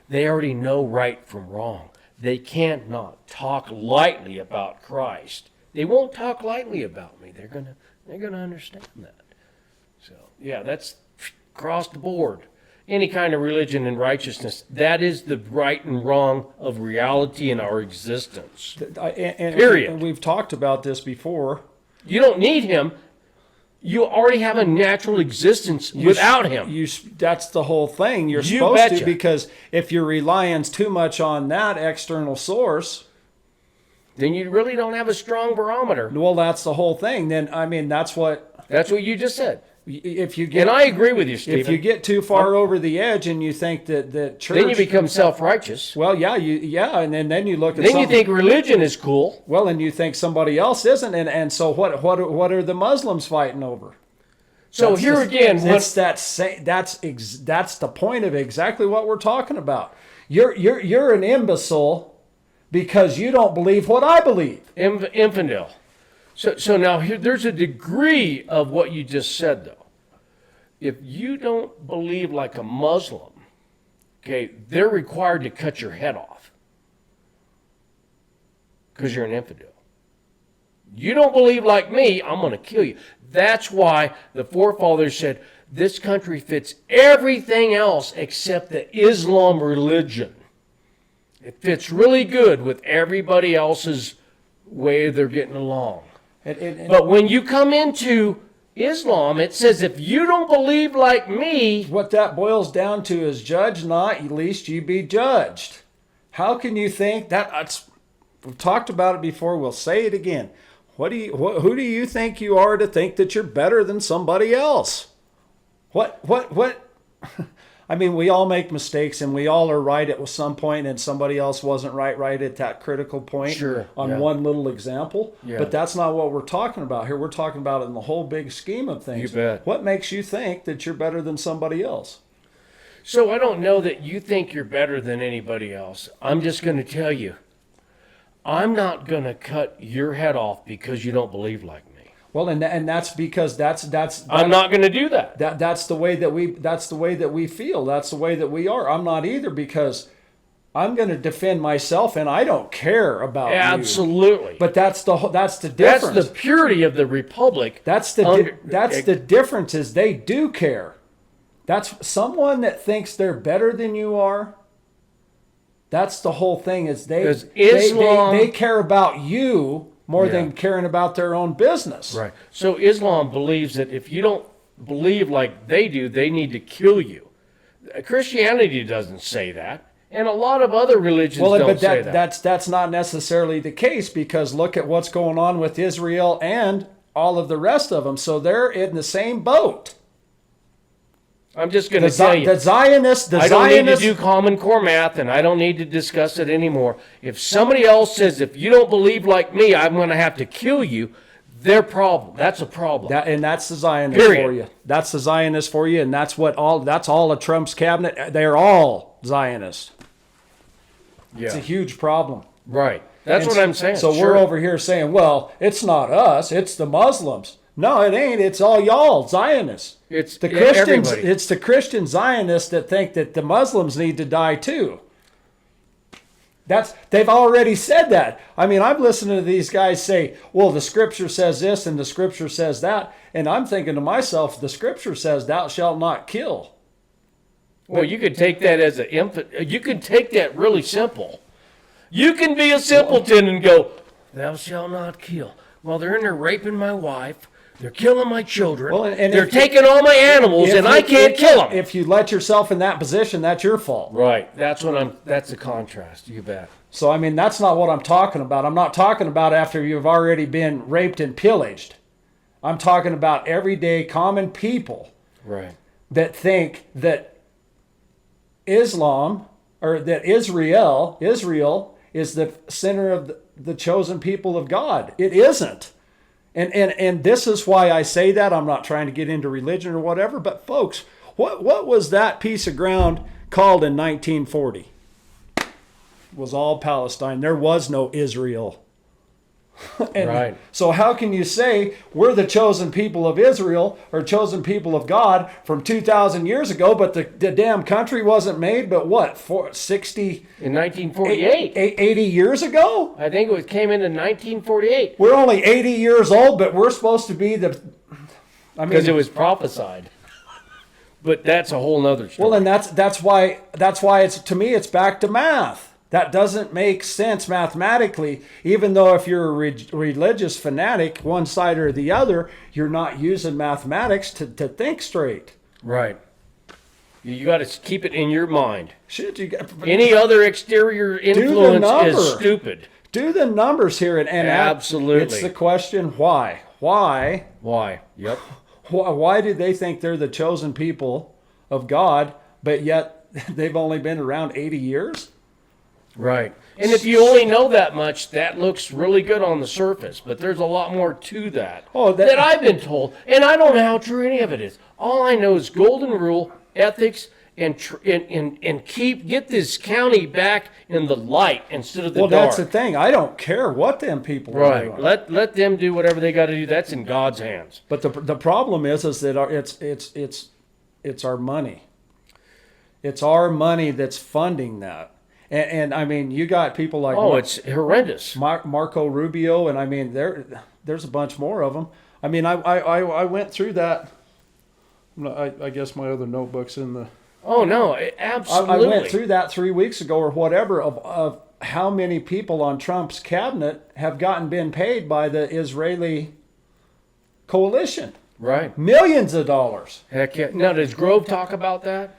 They already know right from wrong. They can't not talk lightly about Christ. They won't talk lightly about me. They're gonna understand that. So yeah, that's across the board. Any kind of religion and righteousness, that is the right and wrong of reality in our existence. Period. And we've talked about this before. You don't need him. You already have a natural existence without him. That's the whole thing. You're You supposed betcha. to, because if you're relying too much on that external source, Then you really don't have a strong barometer. well, that's the whole thing. Then, I mean, that's what, That's what you just said. if you get, And I agree with you, Stephen. if you get too far over the edge and you think that church, Then you become self-righteous. well, and then you look at Then you something, think religion is cool. well, and you think somebody else isn't, and so what are the Muslims fighting over? So That's here just- again, it's that's the point of exactly what we're talking about. You're an imbecile because you don't believe what I believe. infidel. So now here, there's a degree of what you just said, though. If you don't believe like a Muslim, okay, they're required to cut your head off because you're an infidel. You don't believe like me, I'm going to kill you. That's why the forefathers said this country fits everything else except the Islam religion. It fits really good with everybody else's way they're getting along. But when you come into Islam, it says if you don't believe like me, What that boils down to is judge not, lest you be judged. How can you think that? We've talked about it before. We'll say it again. Who do you think you are to think that you're better than somebody else? What? I mean, we all make mistakes, and we all are right at some point, and somebody else wasn't right at that critical point. Sure, on yeah. one little example. Yeah. But that's not what we're talking about here. We're talking about it in the whole big scheme of things. You bet. What makes you think that you're better than somebody else? so I don't know that you think you're better than anybody else. I'm just going to tell you, I'm not going to cut your head off because you don't believe like me. Well, and that's because that's I'm not going to do that. that's the way that we feel. That's the way that we are. I'm not either, because I'm going to defend myself, and I don't care about you. Absolutely. But that's the difference. That's the purity of the republic. That's the difference, is they do care. That's someone that thinks they're better than you are. That's the whole thing, is Because Islam- they care about you more Yeah. than caring about their own business. Right. So Islam believes that if you don't believe like they do, they need to kill you. Christianity doesn't say that, and a lot of other religions don't say that. That's not necessarily the case, because look at what's going on with Israel and all of the rest of them. So they're in the same boat. I'm just going to tell you. The Zionists. I don't need to do Common Core math, and I don't need to discuss it anymore. If somebody else says, if you don't believe like me, I'm going to have to kill you, their problem. That's a problem. And that's the Zionists Period. for you. That's the Zionists for you, and that's all of Trump's cabinet. They're all Zionists. Yeah. It's a huge problem. Right. That's what I'm saying. So Sure. we're over here saying, well, it's not us, it's the Muslims. No, it ain't. It's all y'all Zionists. It's the Christians. everybody. It's the Christian Zionists that think that the Muslims need to die too. They've already said that. I mean, I'm listening to these guys say, well, the scripture says this and the scripture says that. And I'm thinking to myself, the scripture says thou shalt not kill. Well, you could take that as you could take that really simple. You can be a simpleton and go, thou shalt not kill. Well, they're in there raping my wife. They're killing my children. Well, and they're taking all my animals, and I can't kill them. If you let yourself in that position, that's your fault. Right. That's the contrast. You bet. So, I mean, that's not what I'm talking about. I'm not talking about after you've already been raped and pillaged. I'm talking about everyday common people. Right. That think that Islam, or that Israel is the center of the chosen people of God. It isn't. And this is why I say that. I'm not trying to get into religion or whatever, but folks, what was that piece of ground called in 1940? It was all Palestine. There was no Israel. Right. So how can you say we're the chosen people of Israel or chosen people of God from 2,000 years ago, but the damn country wasn't made but what, 60? In 1948. 80 years ago? I think came in 1948. We're only 80 years old, but we're supposed to be because it was prophesied. But that's a whole nother story. Well, and that's why it's, to me, it's back to math. That doesn't make sense mathematically, even though if you're a religious fanatic, one side or the other, you're not using mathematics to think straight. Right. You got to keep it in your mind. Shit, any other exterior influence is stupid. Do the numbers here, and absolutely, it's the question why? Why? Yep. Why do they think they're the chosen people of God, but yet they've only been around 80 years? Right. And if you only know that much, that looks really good on the surface. But there's a lot more to that that I've been told. And I don't know how true any of it is. All I know is golden rule, ethics, and get this county back in the light instead of the dark. Well, that's the thing. I don't care what them people are doing. Let them do whatever they got to do. That's in God's hands. But the problem is that it's our money. It's our money that's funding that. And I mean, you got people like it's horrendous. Marco Rubio, and I mean, there's a bunch more of them. I mean, I went through that. I guess my other notebook's in the. Oh no, absolutely. I went through that 3 weeks ago or whatever of how many people on Trump's cabinet have been paid by the Israeli coalition. Right. Millions of dollars. Heck yeah. Now, does Grove talk about that?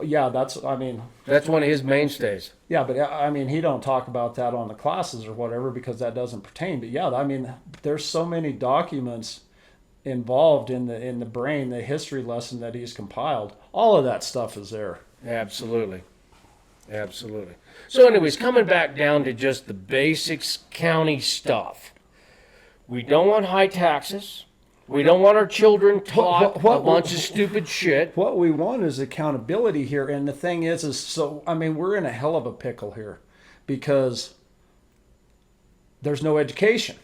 Yeah, that's one of his mainstays. Yeah, but I mean, he don't talk about that on the classes or whatever because that doesn't pertain. But yeah, I mean, there's so many documents involved in the brain, the history lesson that he's compiled. All of that stuff is there. Absolutely. So anyways, coming back down to just the basics county stuff. We don't want high taxes. We don't want our children taught a bunch of stupid shit. What we want is accountability here. And the thing is so, I mean, we're in a hell of a pickle here because there's no education.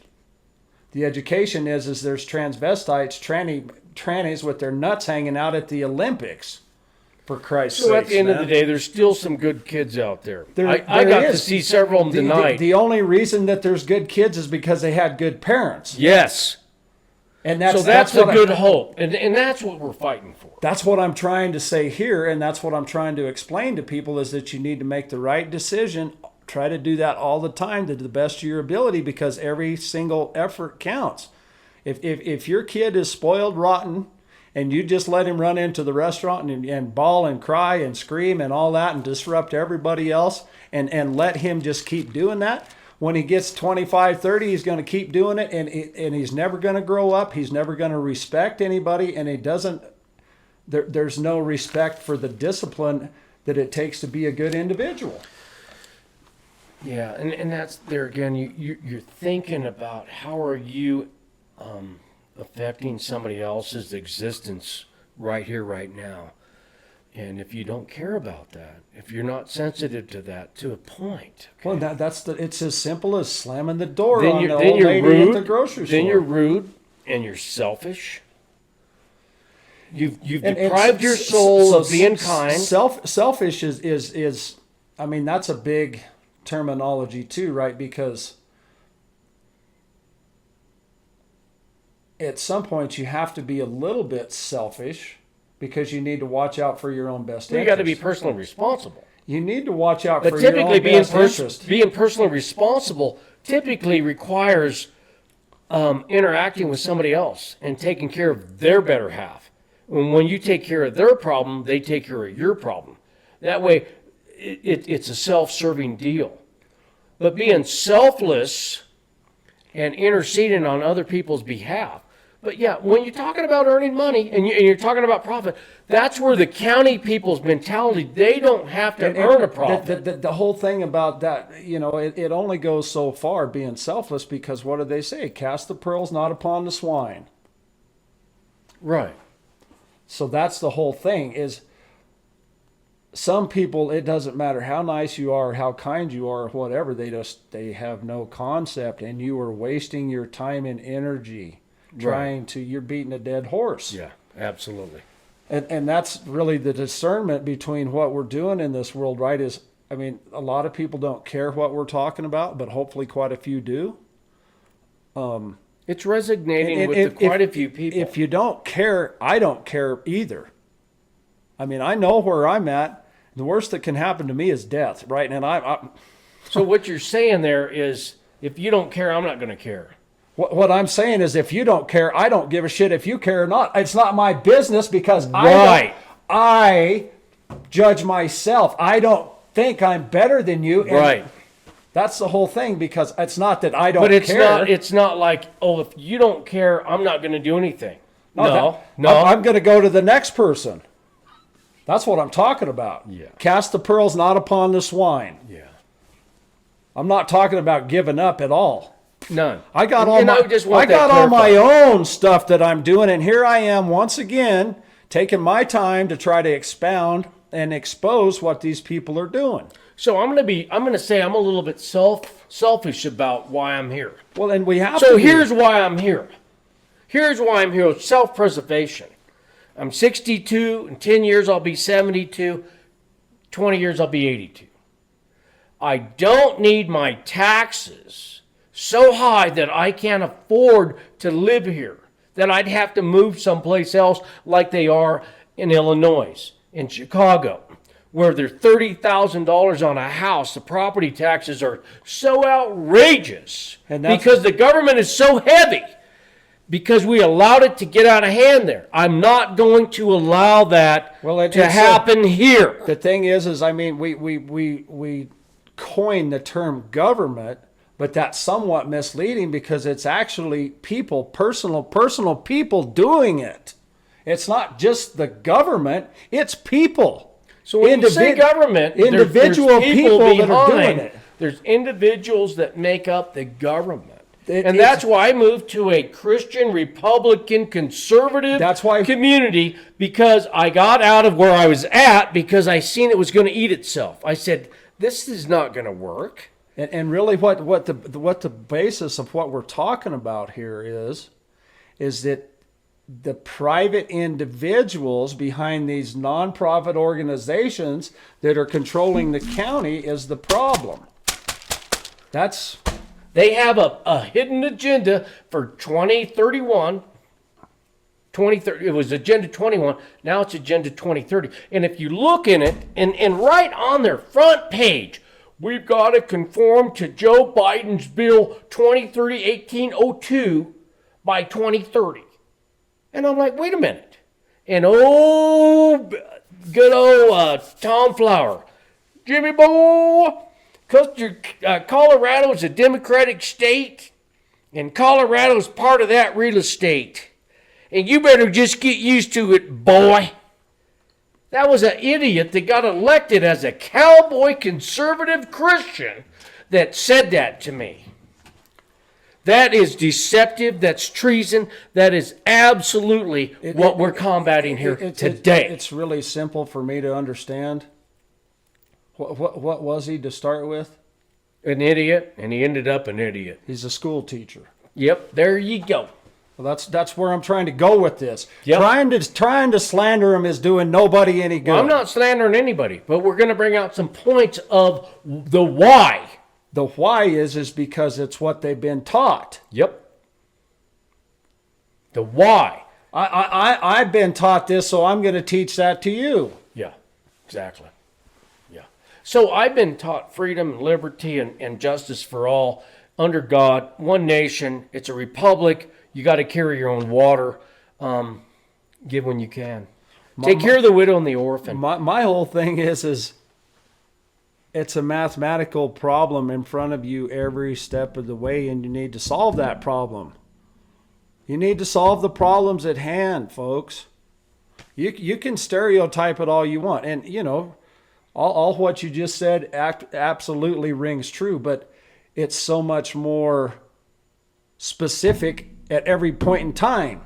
The education is there's transvestites, trannies with their nuts hanging out at the Olympics, for Christ's sake. So at the end of the day, there's still some good kids out there. I got to see several of them tonight. The only reason that there's good kids is because they had good parents. Yes. And that's a good hope. And that's what we're fighting for. That's what I'm trying to say here, and that's what I'm trying to explain to people is that you need to make the right decision. Try to do that all the time to the best of your ability because every single effort counts. If your kid is spoiled rotten and you just let him run into the restaurant and bawl and cry and scream and all that and disrupt everybody else and let him just keep doing that, when he gets 25, 30, he's going to keep doing it, and he's never going to grow up. He's never going to respect anybody, and he doesn't. There's no respect for the discipline that it takes to be a good individual. Yeah, and that's there again. You're thinking about how are you affecting somebody else's existence right here, right now. And if you don't care about that, if you're not sensitive to that to a point. Okay? Well, it's as simple as slamming the door then on you're, the then old you're lady rude, at the grocery store. Then you're rude and you're selfish. You've deprived your soul of being kind. Selfish is I mean, that's a big terminology too, right? Because at some point you have to be a little bit selfish because you need to watch out for your own best interest. You got to be personally responsible. You need to watch out But for your typically own best interest. being personally responsible typically requires interacting with somebody else and taking care of their better half. And when you take care of their problem, they take care of your problem. That way, it's a self-serving deal. But being selfless and interceding on other people's behalf. But yeah, when you're talking about earning money and you're talking about profit, that's where the county people's mentality, they don't have to earn a profit. The whole thing about that, it only goes so far being selfless, because what do they say? Cast the pearls not upon the swine. Right. So that's the whole thing is some people, it doesn't matter how nice you are, how kind you are, or whatever, they have no concept, and you are wasting your time and energy you're beating a dead horse. Yeah, absolutely. And that's really the discernment between what we're doing in this world, right? A lot of people don't care what we're talking about, but hopefully quite a few do. It's resonating with quite a few people. If you don't care, I don't care either. I know where I'm at. The worst that can happen to me is death, right? And So what you're saying there is, if you don't care, I'm not going to care. What I'm saying is, if you don't care, I don't give a shit if you care or not. It's not my business, because I judge myself. I don't think I'm better than you. And right. That's the whole thing, because it's not that I don't care. But it's not like, oh, if you don't care, I'm not going to do anything. No. I'm going to go to the next person. That's what I'm talking about. Yeah. Cast the pearls not upon the swine. Yeah. I'm not talking about giving up at all. None. I got all my own stuff that I'm doing, and here I am once again taking my time to try to expound and expose what these people are doing. So I'm going to say I'm a little bit selfish about why I'm here. Well, and we have So here's why I'm here. Here's why I'm here. Self-preservation. I'm 62. In 10 years, I'll be 72. 20 years, I'll be 82. I don't need my taxes so high that I can't afford to live here, that I'd have to move someplace else like they are in Illinois, in Chicago, where they're $30,000 on a house. The property taxes are so outrageous because the government is so heavy, because we allowed it to get out of hand there. I'm not going to allow that to happen here. The thing is we coined the term government, but that's somewhat misleading, because it's actually people, personal people doing it. It's not just the government, it's people. So when you say government, individual there's people behind, that are doing it. There's individuals that make up the government. That's why I moved to a Christian, Republican, conservative community, because I got out of where I was at, because I seen it was going to eat itself. I said, this is not going to work. And really what the basis of what we're talking about here is that the private individuals behind these nonprofit organizations that are controlling the county is the problem. They have a hidden agenda for 2031. 2030, it was Agenda 21, now it's Agenda 2030. And if you look in it, and right on their front page, we've got to conform to Joe Biden's Bill 2030-1802 by 2030. And I'm like, wait a minute. And good old Tom Flower, Jimmy boy, because Colorado is a Democratic state, and Colorado is part of that real estate. And you better just get used to it, boy. That was an idiot that got elected as a cowboy conservative Christian that said that to me. That is deceptive. That's treason. That is absolutely what we're combating here today. It's really simple for me to understand. What was he to start with? An idiot, and he ended up an idiot. He's a school teacher. Yep, there you go. Well, that's where I'm trying to go with this. Yep. Trying to slander him is doing nobody any good. Well, I'm not slandering anybody, but we're going to bring out some points of the why. The why is because it's what they've been taught. Yep. The why. I've been taught this, so I'm going to teach that to you. Yeah, exactly. Yeah. So I've been taught freedom, liberty, and justice for all under God, one nation. It's a republic. You got to carry your own water. Give when you can. Take care of the widow and the orphan. My whole thing is it's a mathematical problem in front of you every step of the way, and you need to solve that problem. You need to solve the problems at hand, folks. You can stereotype it all you want. And, you know, all what you just said absolutely rings true, but it's so much more specific at every point in time.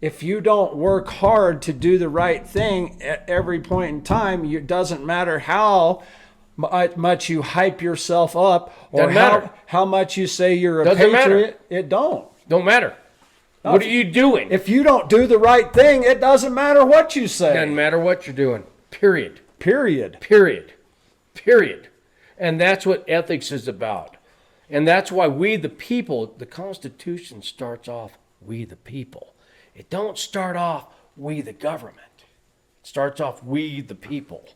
If you don't work hard to do the right thing at every point in time, it doesn't matter how much you hype yourself up or how much you say you're a patriot. Matter. It don't matter. What are you doing? If you don't do the right thing, it doesn't matter what you say. Doesn't matter what you're doing. Period. Period. Period. Period. And that's what ethics is about. And that's why we the people, the Constitution starts off, we the people. It don't start off, we the government. It starts off, we the people.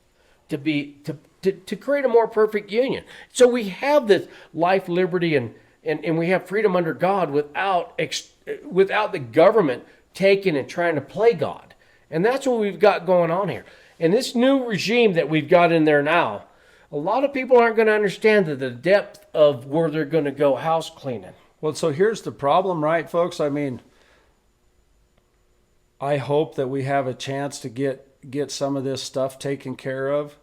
To create a more perfect union. So we have this life, liberty, and we have freedom under God without the government taking and trying to play God. And that's what we've got going on here. And this new regime that we've got in there now, a lot of people aren't going to understand the depth of where they're going to go house cleaning. Well, so here's the problem, right, folks? I mean, I hope that we have a chance to get some of this stuff taken care of.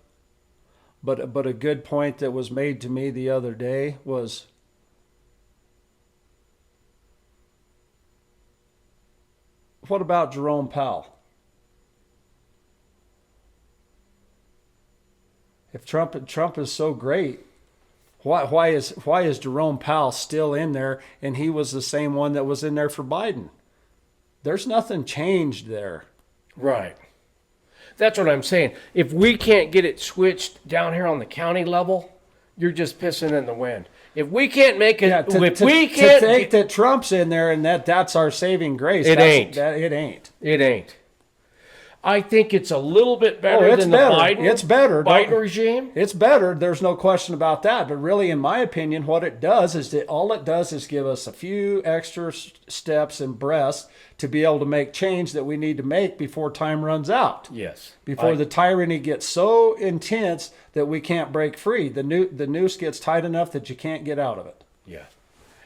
But a good point that was made to me the other day was, what about Jerome Powell? If Trump is so great, why is Jerome Powell still in there, and he was the same one that was in there for Biden? There's nothing changed there. Right. That's what I'm saying. If we can't get it switched down here on the county level, you're just pissing in the wind. If we can't make it, to think that Trump's in there and that's our saving grace, it ain't. It ain't. I think it's a little bit better than the Biden. It's better. Biden regime. It's better. There's no question about that. But really, in my opinion, what it does is give us a few extra steps and breaths to be able to make change that we need to make before time runs out. Yes. Before the tyranny gets so intense that we can't break free. The noose gets tight enough that you can't get out of it. Yeah.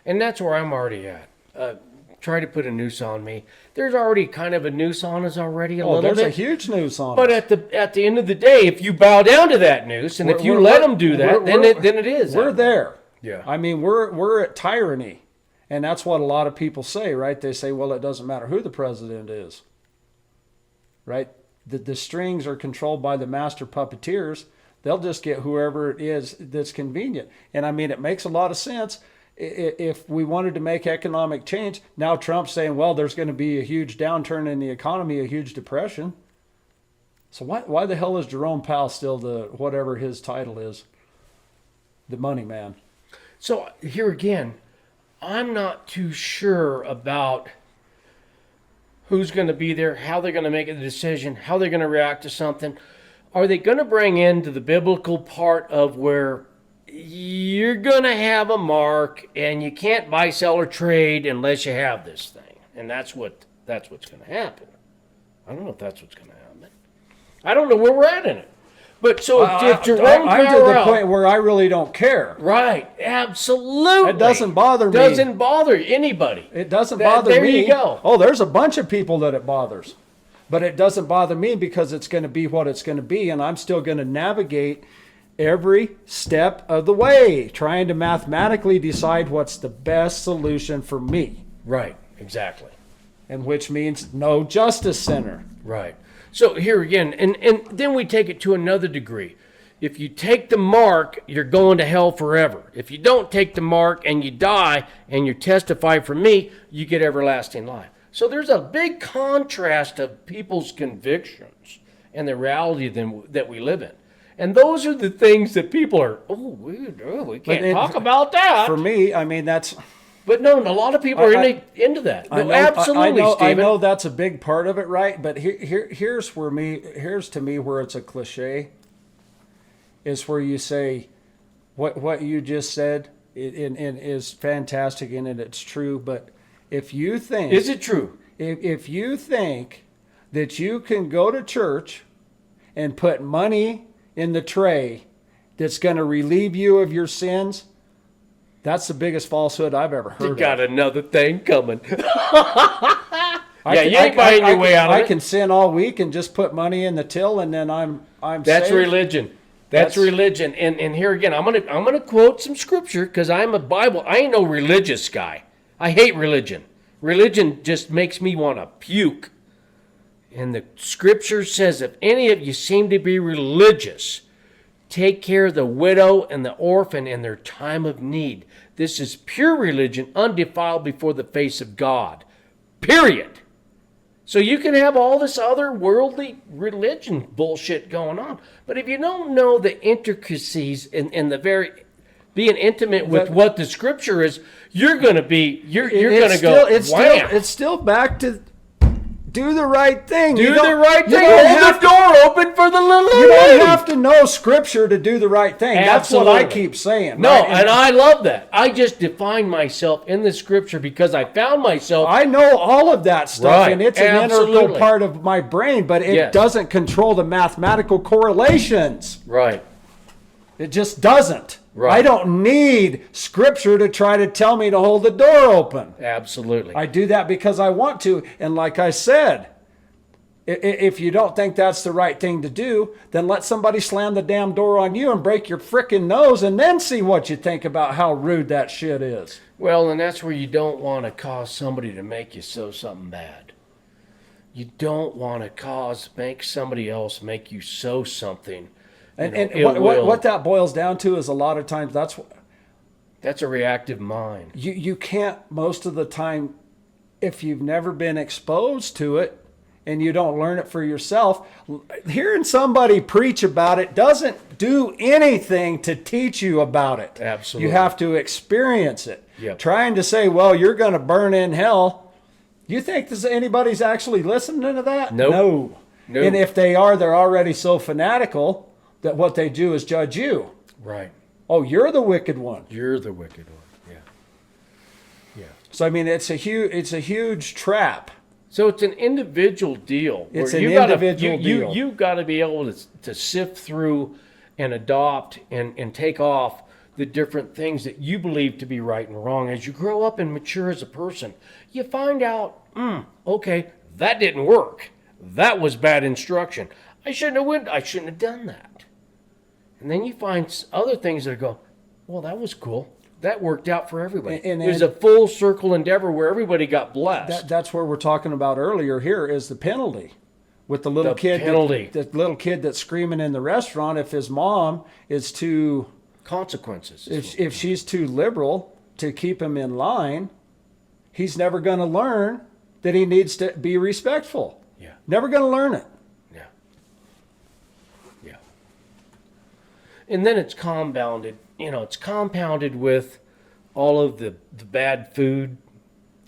And that's where I'm already at. Try to put a noose on me. There's already kind of a noose on us already a little bit. There's a huge noose on us. But at the end of the day, if you bow down to that noose, and if you let them do that, then it is. We're there. Yeah. I mean, we're at tyranny. And that's what a lot of people say, right? They say, well, it doesn't matter who the president is, right? The strings are controlled by the master puppeteers. They'll just get whoever it is that's convenient. And I mean, it makes a lot of sense. If we wanted to make economic change, now Trump's saying, well, there's going to be a huge downturn in the economy, a huge depression. So why the hell is Jerome Powell still whatever his title is, the money man? So here again, I'm not too sure about who's going to be there, how they're going to make a decision, how they're going to react to something. Are they going to bring into the biblical part of where you're going to have a mark and you can't buy, sell, or trade unless you have this thing? And that's what's going to happen. I don't know if that's what's going to happen. I don't know where we're at in it. But so if Jerome I'm to the point where I really don't care. Right, absolutely. It doesn't bother me. Doesn't bother anybody. It doesn't bother me. There you go. Oh, there's a bunch of people that it bothers. But it doesn't bother me because it's going to be what it's going to be, and I'm still going to navigate every step of the way, trying to mathematically decide what's the best solution for me. Right, exactly. And which means no justice center. Right. So here again, and then we take it to another degree. If you take the mark, you're going to hell forever. If you don't take the mark and you die and you testify for me, you get everlasting life. So there's a big contrast of people's convictions and the reality that we live in. And those are the things that people are, we can't talk about that. For me, I mean, that's... But no, a lot of people are into that. No, absolutely, Stephen. I know that's a big part of it, right? But here's to me where it's a cliche, is where you say, what you just said is fantastic and it's true. But if you think... Is it true? If you think that you can go to church and put money in the tray that's going to relieve you of your sins... That's the biggest falsehood I've ever heard. You got of. Another thing coming. You ain't buying your way out of it. I can sin all week and just put money in the till, and then I'm That's saved. religion. That's religion. And here again, I'm gonna quote some scripture because I'm a Bible. I ain't no religious guy. I hate religion. Religion just makes me want to puke. And the scripture says, if any of you seem to be religious, take care of the widow and the orphan in their time of need. This is pure religion, undefiled before the face of God. Period. So you can have all this other worldly religion bullshit going on. But if you don't know the intricacies and the very being intimate with what the scripture is, you're going to be, you're going to go, it's still back to do the right thing. Do the right thing. Hold the door open for the little lady. You don't have to know scripture to do the right thing. Absolutely. That's what I keep saying. No, right? and I love that. I just define myself in the scripture because I found myself. I know all of that stuff, Right. and it's an integral part of my brain, but it doesn't control the mathematical correlations. Right. It just doesn't. Right. I don't need scripture to try to tell me to hold the door open. Absolutely. I do that because I want to. And like I said, if you don't think that's the right thing to do, then let somebody slam the damn door on you and break your frickin' nose and then see what you think about how rude that shit is. Well, and that's where you don't want to cause somebody to make you sow something bad. You don't want to make somebody else make you sow something. And what that boils down to is a lot of times that's a reactive mind. You can't, most of the time, if you've never been exposed to it and you don't learn it for yourself, hearing somebody preach about it doesn't do anything to teach you about it. Absolutely. You have to experience it. Yep. Trying to say, well, you're going to burn in hell. You think anybody's actually listening to that? Nope. No. And if they are, they're already so fanatical that what they do is judge you. Right. Oh, you're the wicked one. You're the wicked one. Yeah. So I mean, it's a huge trap. So it's an individual deal. It's an individual deal. You've got to be able to sift through and adopt and take off the different things that you believe to be right and wrong. As you grow up and mature as a person, you find out, okay, that didn't work. That was bad instruction. I shouldn't have done that. And then you find other things that go, well, that was cool. That worked out for everybody. And it was a full circle endeavor where everybody got blessed. That's where we're talking about earlier here is the penalty. With the little kid, the little kid that's screaming in the restaurant, if his mom is too... Consequences. If she's too liberal to keep him in line, he's never going to learn that he needs to be respectful. Yeah. Never going to learn it. And then it's compounded. It's compounded with all of the bad food.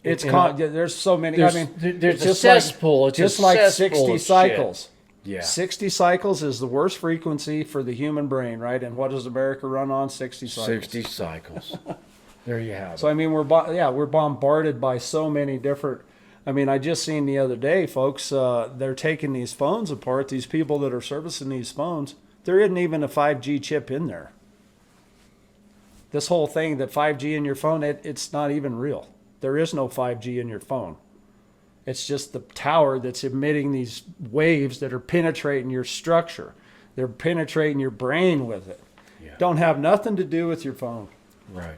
There's so many. There's a cesspool. It's just like 60 cycles. Yeah. 60 cycles is the worst frequency for the human brain, right? And what does America run on? 60 cycles. 60 cycles. There you have it. So I mean, we're bombarded by so many different. I mean, I just seen the other day, folks. They're taking these phones apart. These people that are servicing these phones. There isn't even a 5G chip in there. This whole thing that 5G in your phone, it's not even real. There is no 5G in your phone. It's just the tower that's emitting these waves that are penetrating your structure. They're penetrating your brain with it. Yeah. Don't have nothing to do with your phone. Right.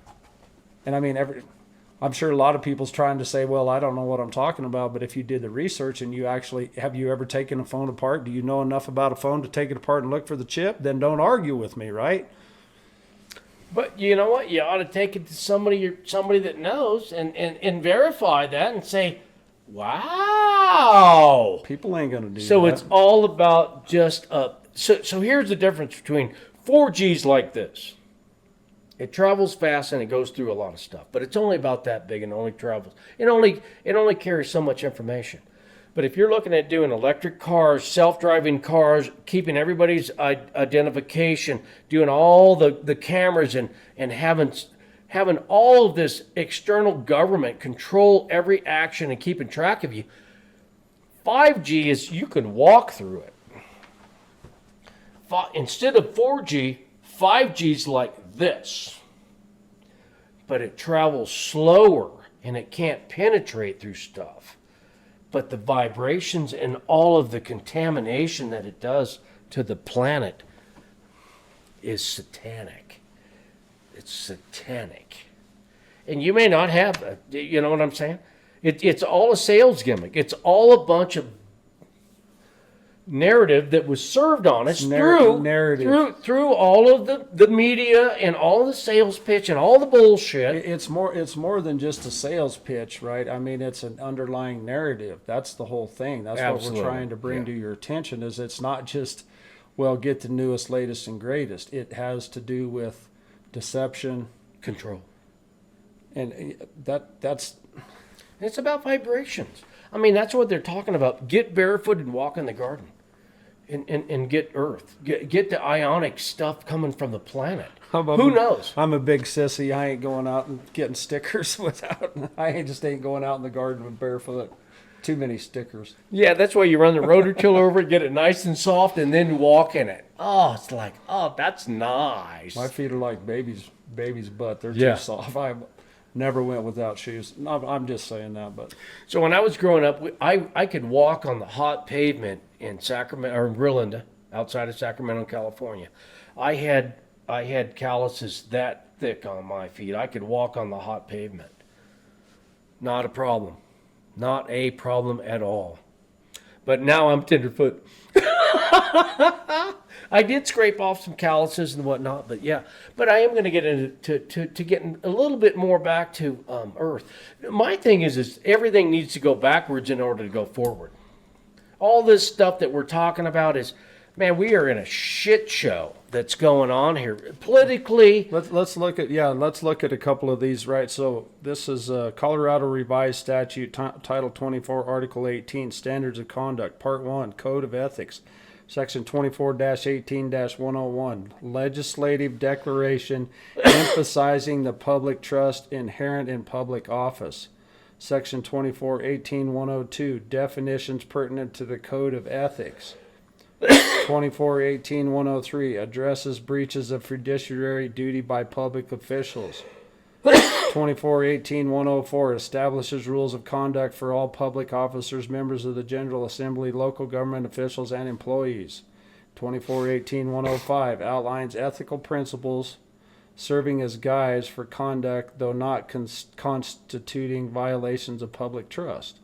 And I mean, I'm sure a lot of people's trying to say, well, I don't know what I'm talking about, but if you did the research and have you ever taken a phone apart? Do you know enough about a phone to take it apart and look for the chip? Then don't argue with me, right? But you know what? You ought to take it to somebody that knows and verify that and say, wow. People ain't going to do that. So it's all about just So here's the difference between 4G's like this. It travels fast and it goes through a lot of stuff, but it's only about that big and only travels. It only carries so much information. But if you're looking at doing electric cars, self-driving cars, keeping everybody's identification, doing all the cameras and having all of this external government control every action and keeping track of you, 5G is you can walk through it. Instead of 4G, 5G's like this. But it travels slower and it can't penetrate through stuff. But the vibrations and all of the contamination that it does to the planet is satanic. It's satanic. And you may not have, you know what I'm saying? It's all a sales gimmick. It's all a bunch of narrative that was served on us through all of the media and all the sales pitch and all the bullshit. It's more than just a sales pitch, right? I mean, it's an underlying narrative. That's the whole thing. That's Absolutely. what we're trying to bring to your attention. Is it's not just, well, get the newest, latest, and greatest. It has to do with deception, Control. and that's It's about vibrations. I mean, that's what they're talking about. Get barefoot and walk in the garden. And get Earth. Get the ionic stuff coming from the planet. Who knows? I'm a big sissy. I ain't going out and getting stickers without. I just ain't going out in the garden with barefoot. Too many stickers. Yeah, that's why you run the rototiller over it, get it nice and soft, and then walk in it. Oh, it's like, oh, that's nice. My feet are like baby's butt. They're Yeah. too soft. I never went without shoes. I'm just saying that, but So when I was growing up, I could walk on the hot pavement in Sacramento or in Relinda, outside of Sacramento, California. I had calluses that thick on my feet. I could walk on the hot pavement. Not a problem. Not a problem at all. But now I'm tenderfoot. I did scrape off some calluses and whatnot, but yeah. But I am going to get into to getting a little bit more back to Earth. My thing is everything needs to go backwards in order to go forward. All this stuff that we're talking about is, man, we are in a shit show that's going on here politically. let's look at a couple of these, right? So this is Colorado Revised Statute, Title 24, Article 18, Standards of Conduct, Part 1, Code of Ethics, Section 24-18-101, Legislative Declaration emphasizing the public trust inherent in public office. Section 24-18-102, definitions pertinent to the Code of Ethics. 24-18-103, addresses breaches of fiduciary duty by public officials. 24-18-104, establishes rules of conduct for all public officers, members of the General Assembly, local government officials, and employees. 24-18-105, outlines ethical principles serving as guides for conduct, though not constituting violations of public trust.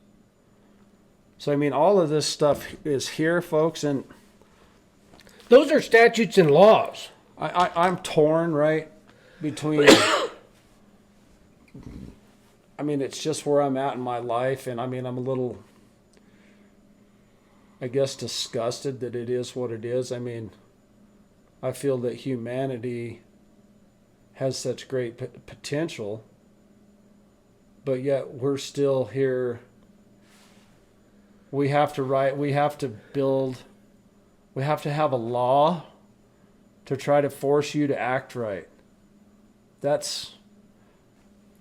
So, I mean, all of this stuff is here, folks, and Those are statutes and laws. I'm torn, right, between... I mean, it's just where I'm at in my life, and I mean, I'm a little, I guess, disgusted that it is what it is. I mean, I feel that humanity has such great potential, but yet we're still here. We have to have a law to try to force you to act right. That's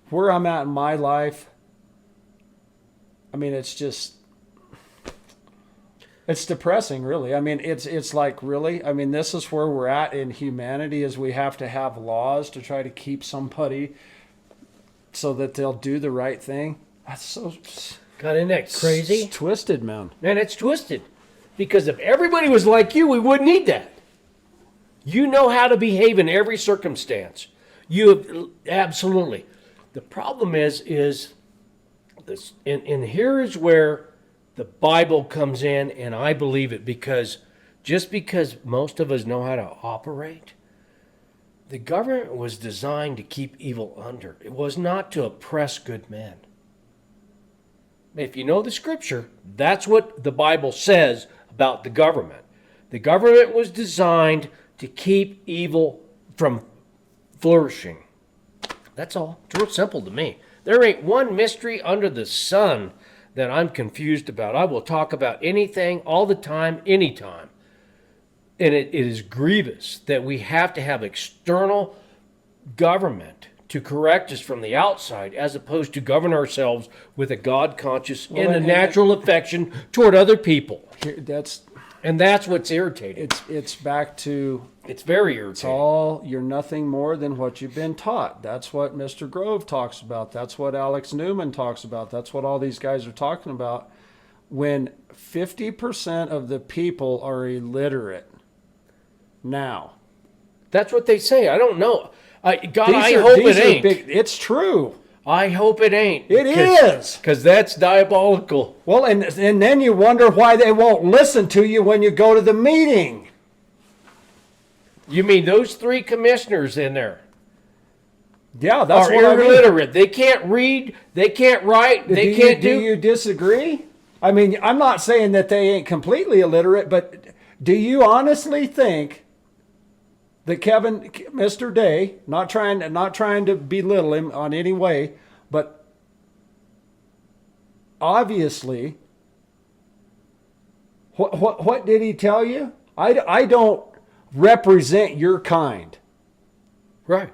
where I'm at in my life. I mean, it's depressing, really. I mean, it's like, really? I mean, this is where we're at in humanity, is we have to have laws to try to keep somebody so that they'll do the right thing. That's so... God, isn't that crazy? It's twisted, man. Man, it's twisted. Because if everybody was like you, we wouldn't need that. You know how to behave in every circumstance. Absolutely. The problem is this, and here is where the Bible comes in, and I believe it, because just because most of us know how to operate, the government was designed to keep evil under. It was not to oppress good men. If you know the scripture, that's what the Bible says about the government. The government was designed to keep evil from flourishing. That's all. It's real simple to me. There ain't one mystery under the sun that I'm confused about. I will talk about anything, all the time, anytime. And it is grievous that we have to have external government to correct us from the outside, as opposed to govern ourselves with a God conscious and a natural affection toward other people. And that's what's irritating. It's back to, it's very irritating. You're nothing more than what you've been taught. That's what Mr. Grove talks about. That's what Alex Newman talks about. That's what all these guys are talking about. When 50% of the people are illiterate now. That's what they say. I don't know. I hope it ain't. It's true. I hope it ain't. It is. Because that's diabolical. Well, and then you wonder why they won't listen to you when you go to the meeting. You mean those 3 commissioners in there? Yeah, that's what are illiterate. They can't read. They can't write. They can't do. Do you disagree? I mean, I'm not saying that they ain't completely illiterate, but do you honestly think that Mr. Day, not trying to belittle him on any way, but obviously, what did he tell you? I don't represent your kind. Right.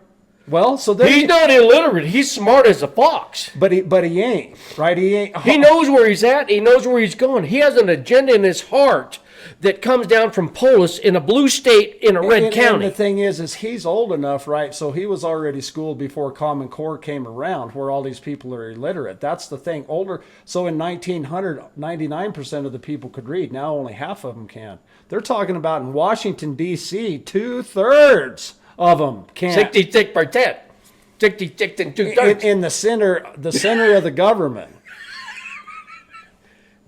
Well, so he's not illiterate. He's smart as a fox. But he ain't, right? He ain't. He knows where he's at. He knows where he's going. He has an agenda in his heart that comes down from Polis in a blue state in a red county. And the thing is he's old enough, right? So he was already schooled before Common Core came around, where all these people are illiterate. That's the thing. Older. So in 1900, 99% of the people could read. Now only half of them can. They're talking about in Washington, D.C., 2/3 of them can't. 66%. 66 and 2/3. In the center of the government.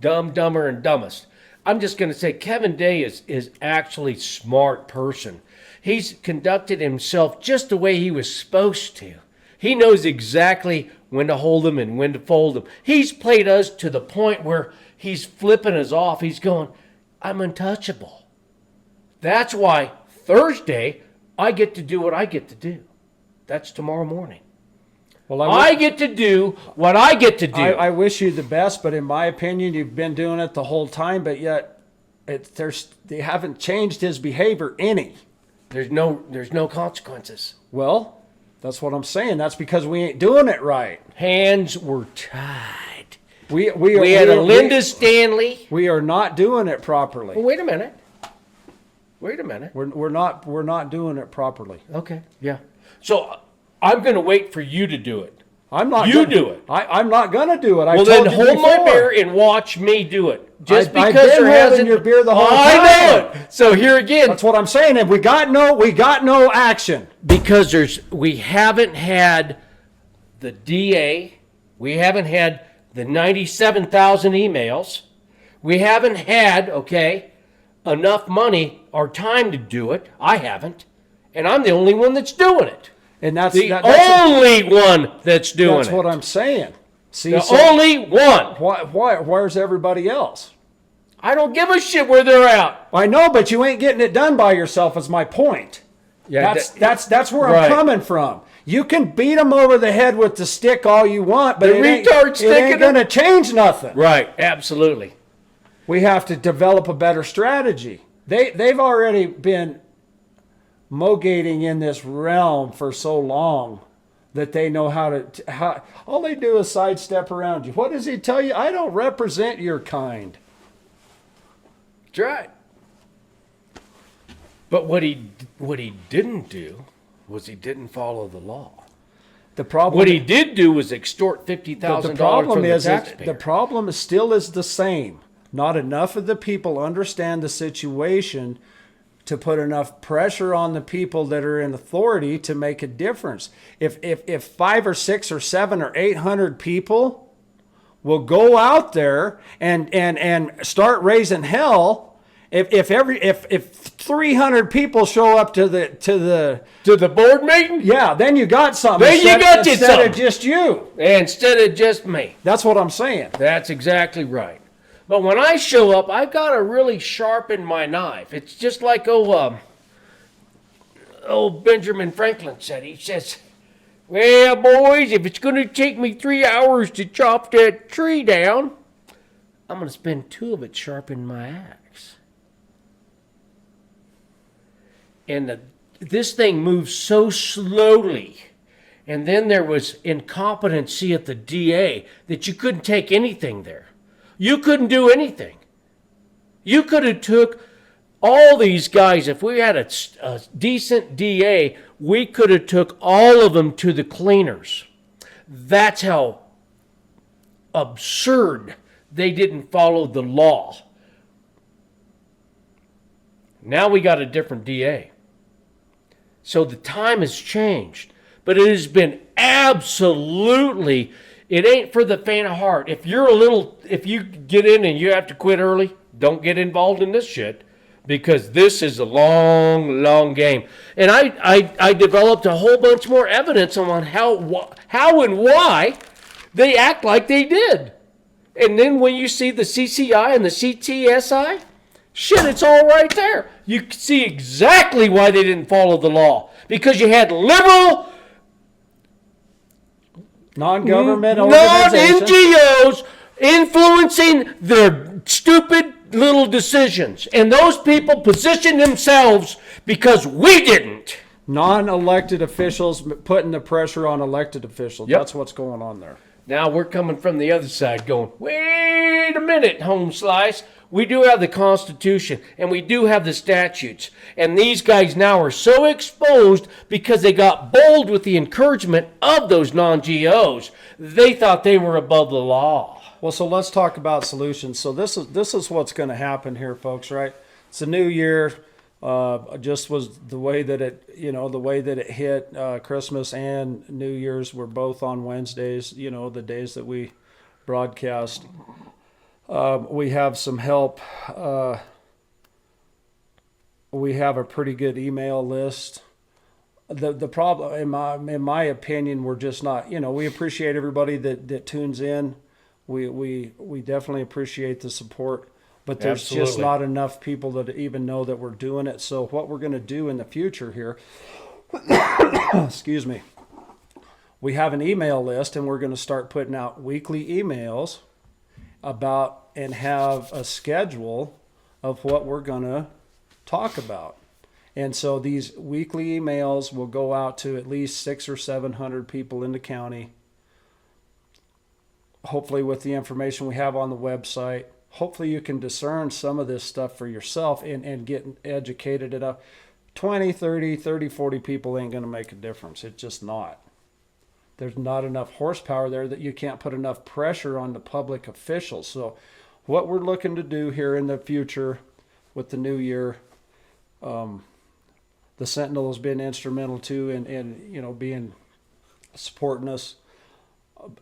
Dumb, dumber, and dumbest. I'm just going to say Kevin Day is actually a smart person. He's conducted himself just the way he was supposed to. He knows exactly when to hold them and when to fold them. He's played us to the point where he's flipping us off. He's going, I'm untouchable. That's why Thursday I get to do what I get to do. That's tomorrow morning. Well, I get to do what I get to do. I wish you the best, but in my opinion, you've been doing it the whole time, but yet they haven't changed his behavior any. There's no consequences. Well, that's what I'm saying. That's because we ain't doing it right. Hands were tied. We had a Linda Stanley. We are not doing it properly. Well, wait a minute. We're not doing it properly. Okay. Yeah. So I'm going to wait for you to do it. I'm not. Do it. I'm not going to do it. Well, then hold my beer and watch me do it. Just because there hasn't your beer the whole time. I know it. So here again, that's what I'm saying. And we got no action because we haven't had the DA, we haven't had the 97,000 emails, we haven't had enough money or time to do it. I haven't, and I'm the only one that's doing it. And that's the only one that's doing it. That's what I'm saying. See, the only one. Where's everybody else? I don't give a shit where they're at. I know, but you ain't getting it done by yourself. Is my point. Yeah, that's where I'm coming from. You can beat them over the head with the stick all you want, but it ain't going to change nothing. Right, absolutely. We have to develop a better strategy. They've already been mogating in this realm for so long that they know how all they do is sidestep around you. What does he tell you? I don't represent your kind. That's right. But what he didn't do was he didn't follow the law. The problem. What he did do was extort $50,000 from the taxpayer. The problem still is the same. Not enough of the people understand the situation to put enough pressure on the people that are in authority to make a difference. If 5 or 6 or 7 or 800 people will go out there and start raising hell, if 300 people show up to the board meeting, yeah, then you got something. Then you got instead of just you. Instead of just me. That's what I'm saying. That's exactly right. But when I show up, I've got to really sharpen my knife. It's just like Benjamin Franklin said. He says, well, boys, if it's going to take me 3 hours to chop that tree down, I'm going to spend 2 of it sharpening my axe. And this thing moves so slowly. And then there was incompetency at the DA that you couldn't take anything there. You couldn't do anything. You could have took all these guys. If we had a decent DA, we could have took all of them to the cleaners. That's how absurd they didn't follow the law. Now we got a different DA. So the time has changed. But it has been absolutely, it ain't for the faint of heart. If you get in and you have to quit early, don't get involved in this shit, because this is a long, long game. And I developed a whole bunch more evidence on how and why they act like they did. And then when you see the CCI and the CTSI, shit, it's all right there. You can see exactly why they didn't follow the law. Because you had liberal, non-government organizations, non-NGOs influencing their stupid little decisions. And those people positioned themselves because we didn't. non-elected officials putting the pressure on elected officials. Yep. That's what's going on there. Now we're coming from the other side going, wait a minute, home slice. We do have the Constitution and we do have the statutes. And these guys now are so exposed because they got bold with the encouragement of those non-GOs. They thought they were above the law. Well, so let's talk about solutions. So this is what's going to happen here, folks, right? It's a new year. Just was the way that it hit. Christmas and New Year's were both on Wednesdays, the days that we broadcast. We have some help. We have a pretty good email list. The problem, in my opinion, we're just not, we appreciate everybody that tunes in. We definitely appreciate the support. But there's Absolutely. just not enough people that even know that we're doing it. So what we're going to do in the future here, excuse me, we have an email list and we're going to start putting out weekly emails about and have a schedule of what we're going to talk about. And so these weekly emails will go out to at least 600 or 700 people in the county. Hopefully with the information we have on the website. Hopefully you can discern some of this stuff for yourself and get educated enough. 20, 30, 40 people ain't going to make a difference. It's just not. There's not enough horsepower there that you can't put enough pressure on the public officials. So what we're looking to do here in the future with the new year, the Sentinel has been instrumental too in being supporting us.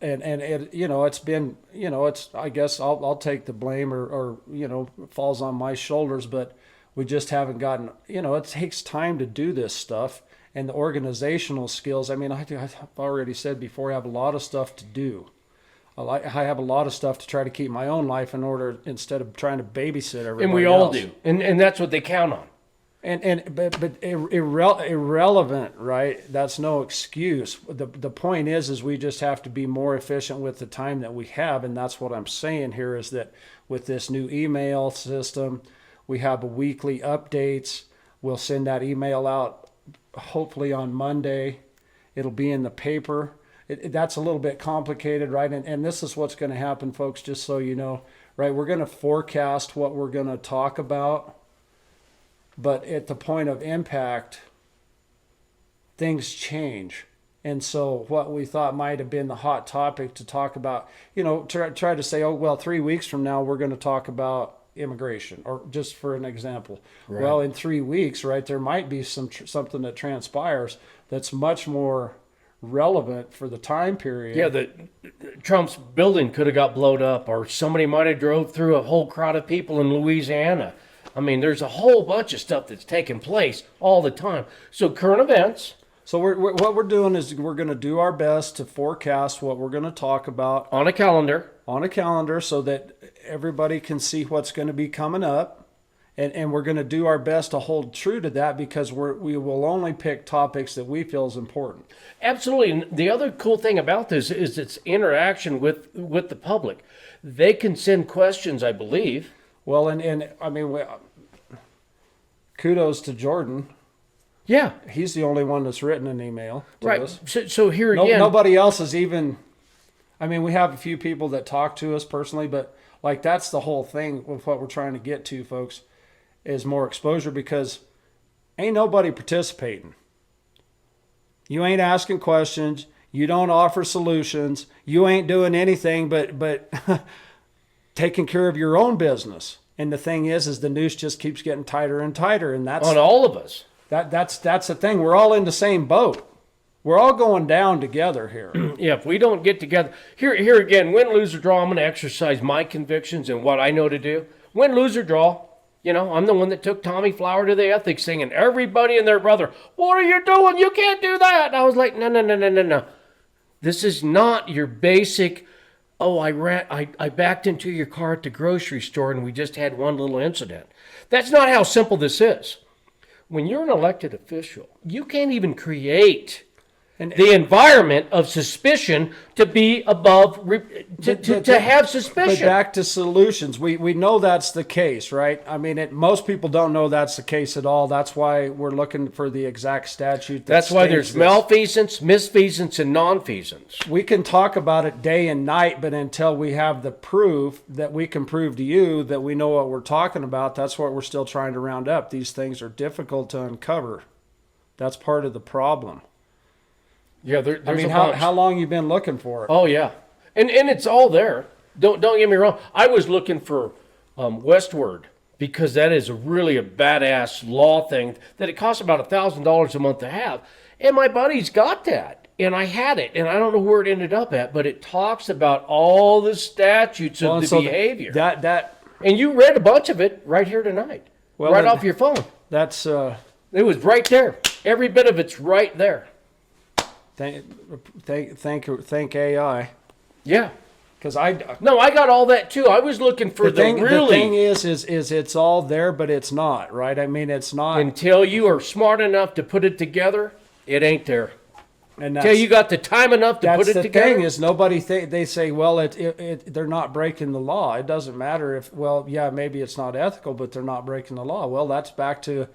And it's been, I guess I'll take the blame or it falls on my shoulders, but we just haven't gotten, it takes time to do this stuff and the organizational skills. I mean, I've already said before, I have a lot of stuff to do. I have a lot of stuff to try to keep my own life in order instead of trying to babysit everybody And we all do. And that's what they count on. But irrelevant, right? That's no excuse. The point is we just have to be more efficient with the time that we have, and that's what I'm saying here is that with this new email system, we have weekly updates. We'll send that email out hopefully on Monday. It'll be in the paper. That's a little bit complicated, right? And this is what's going to happen, folks, just so you know, right? We're going to forecast what we're going to talk about. But at the point of impact, things change. And so what we thought might have been the hot topic to talk about, try to say, 3 weeks from now, we're going to talk about immigration, or just for an example. Right. Well, in 3 weeks, right, there might be something that transpires that's much more relevant for the time period. Yeah, Trump's building could have got blown up, or somebody might have drove through a whole crowd of people in Louisiana. I mean, there's a whole bunch of stuff that's taking place all the time. So current events. So what we're doing is we're going to do our best to forecast what we're going to talk about on a calendar. on a calendar so that everybody can see what's going to be coming up. And we're going to do our best to hold true to that because we will only pick topics that we feel is important. Absolutely. And the other cool thing about this is its interaction with the public. They can send questions, I believe. Well, and I mean, kudos to Jordan. Yeah. He's the only one that's written an email to Right. us. So here again. Nobody else is even, I mean, we have a few people that talk to us personally, but like that's the whole thing with what we're trying to get to, folks, is more exposure because ain't nobody participating. You ain't asking questions. You don't offer solutions. You ain't doing anything but taking care of your own business. And the thing is the noose just keeps getting tighter and tighter. And that's on all of us. That's the thing. We're all in the same boat. We're all going down together here. Yeah, if we don't get together. Here again, win, lose, or draw, I'm going to exercise my convictions and what I know to do. Win, lose, or draw. You know, I'm the one that took Tommy Flower to the ethics thing, and everybody and their brother, what are you doing? You can't do that. And I was like, no. This is not your basic, I backed into your car at the grocery store and we just had one little incident. That's not how simple this is. When you're an elected official, you can't even create the environment of suspicion to be above, to have suspicion. But back to solutions. We know that's the case, right? I mean, most people don't know that's the case at all. That's why we're looking for the exact statute. That's why there's malfeasance, misfeasance, and nonfeasance. We can talk about it day and night, but until we have the proof that we can prove to you that we know what we're talking about, that's what we're still trying to round up. These things are difficult to uncover. That's part of the problem. Yeah, there's I mean, a bunch. how long you been looking for it? Oh yeah, and it's all there. Don't get me wrong. I was looking for Westward because that is really a badass law thing that it costs about $1,000 a month to have, and my buddy's got that, and I had it, and I don't know where it ended up at, but it talks about all the statutes of the behavior. And you read a bunch of it right here tonight, right off your phone. That's it was right there. Every bit of it's right there. Thank AI. Yeah. Because I got all that too. I was looking for the thing is it's all there, but it's not, right? I mean, it's not. Until you are smart enough to put it together, it ain't there. And until you got the time enough to put it together. That's the thing is nobody they say, well, they're not breaking the law. It doesn't matter if, well, yeah, maybe it's not ethical, but they're not breaking the law. Well, that's back to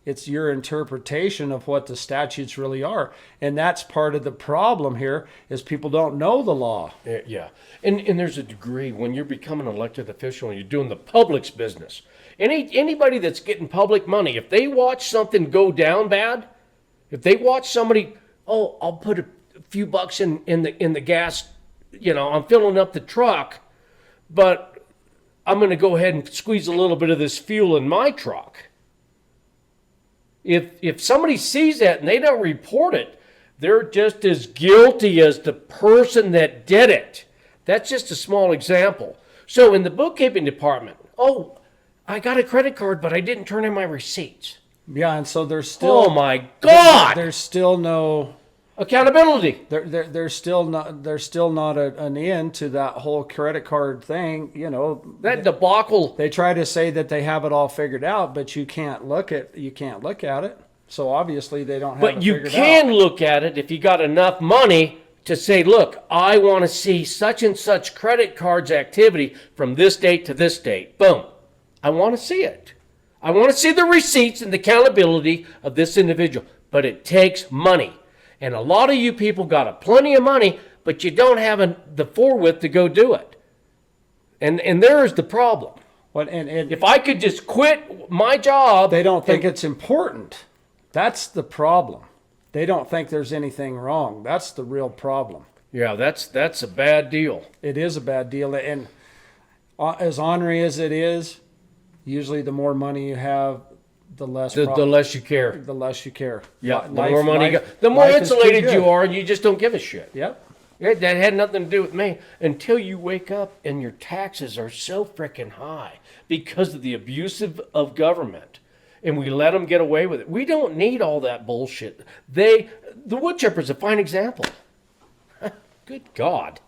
it's your interpretation of what the statutes really are. And that's part of the problem here is people don't know the law. Yeah. And there's a degree when you're becoming an elected official and you're doing the public's business. Anybody that's getting public money, if they watch something go down bad, if they watch somebody, I'll put a few bucks in the gas, I'm filling up the truck, but I'm going to go ahead and squeeze a little bit of this fuel in my truck. If somebody sees that and they don't report it, they're just as guilty as the person that did it. That's just a small example. So in the bookkeeping department, I got a credit card, but I didn't turn in my receipts. Yeah, and so there's still... Oh, my God! There's still no... accountability. There's still not an end to that whole credit card thing. That debacle. They try to say that they have it all figured out, but you can't look at it. So obviously they don't have it figured out. But you can look at it if you got enough money to say, look, I want to see such and such credit cards activity from this date to this date. Boom. I want to see it. I want to see the receipts and the accountability of this individual. But it takes money. And a lot of you people got plenty of money, but you don't have the forthwith to go do it. And there's the problem. And if I could just quit my job... They don't think it's important. That's the problem. They don't think there's anything wrong. That's the real problem. Yeah, that's a bad deal. It is a bad deal. And as ornery as it is, usually the more money you have, the less you care. The less you care. Yeah, the more money you got, the more insulated you are, and you just don't give a shit. Yep. That had nothing to do with me until you wake up and your taxes are so freaking high because of the abuse of government, and we let them get away with it. We don't need all that bullshit. The wood chipper's a fine example. Good God.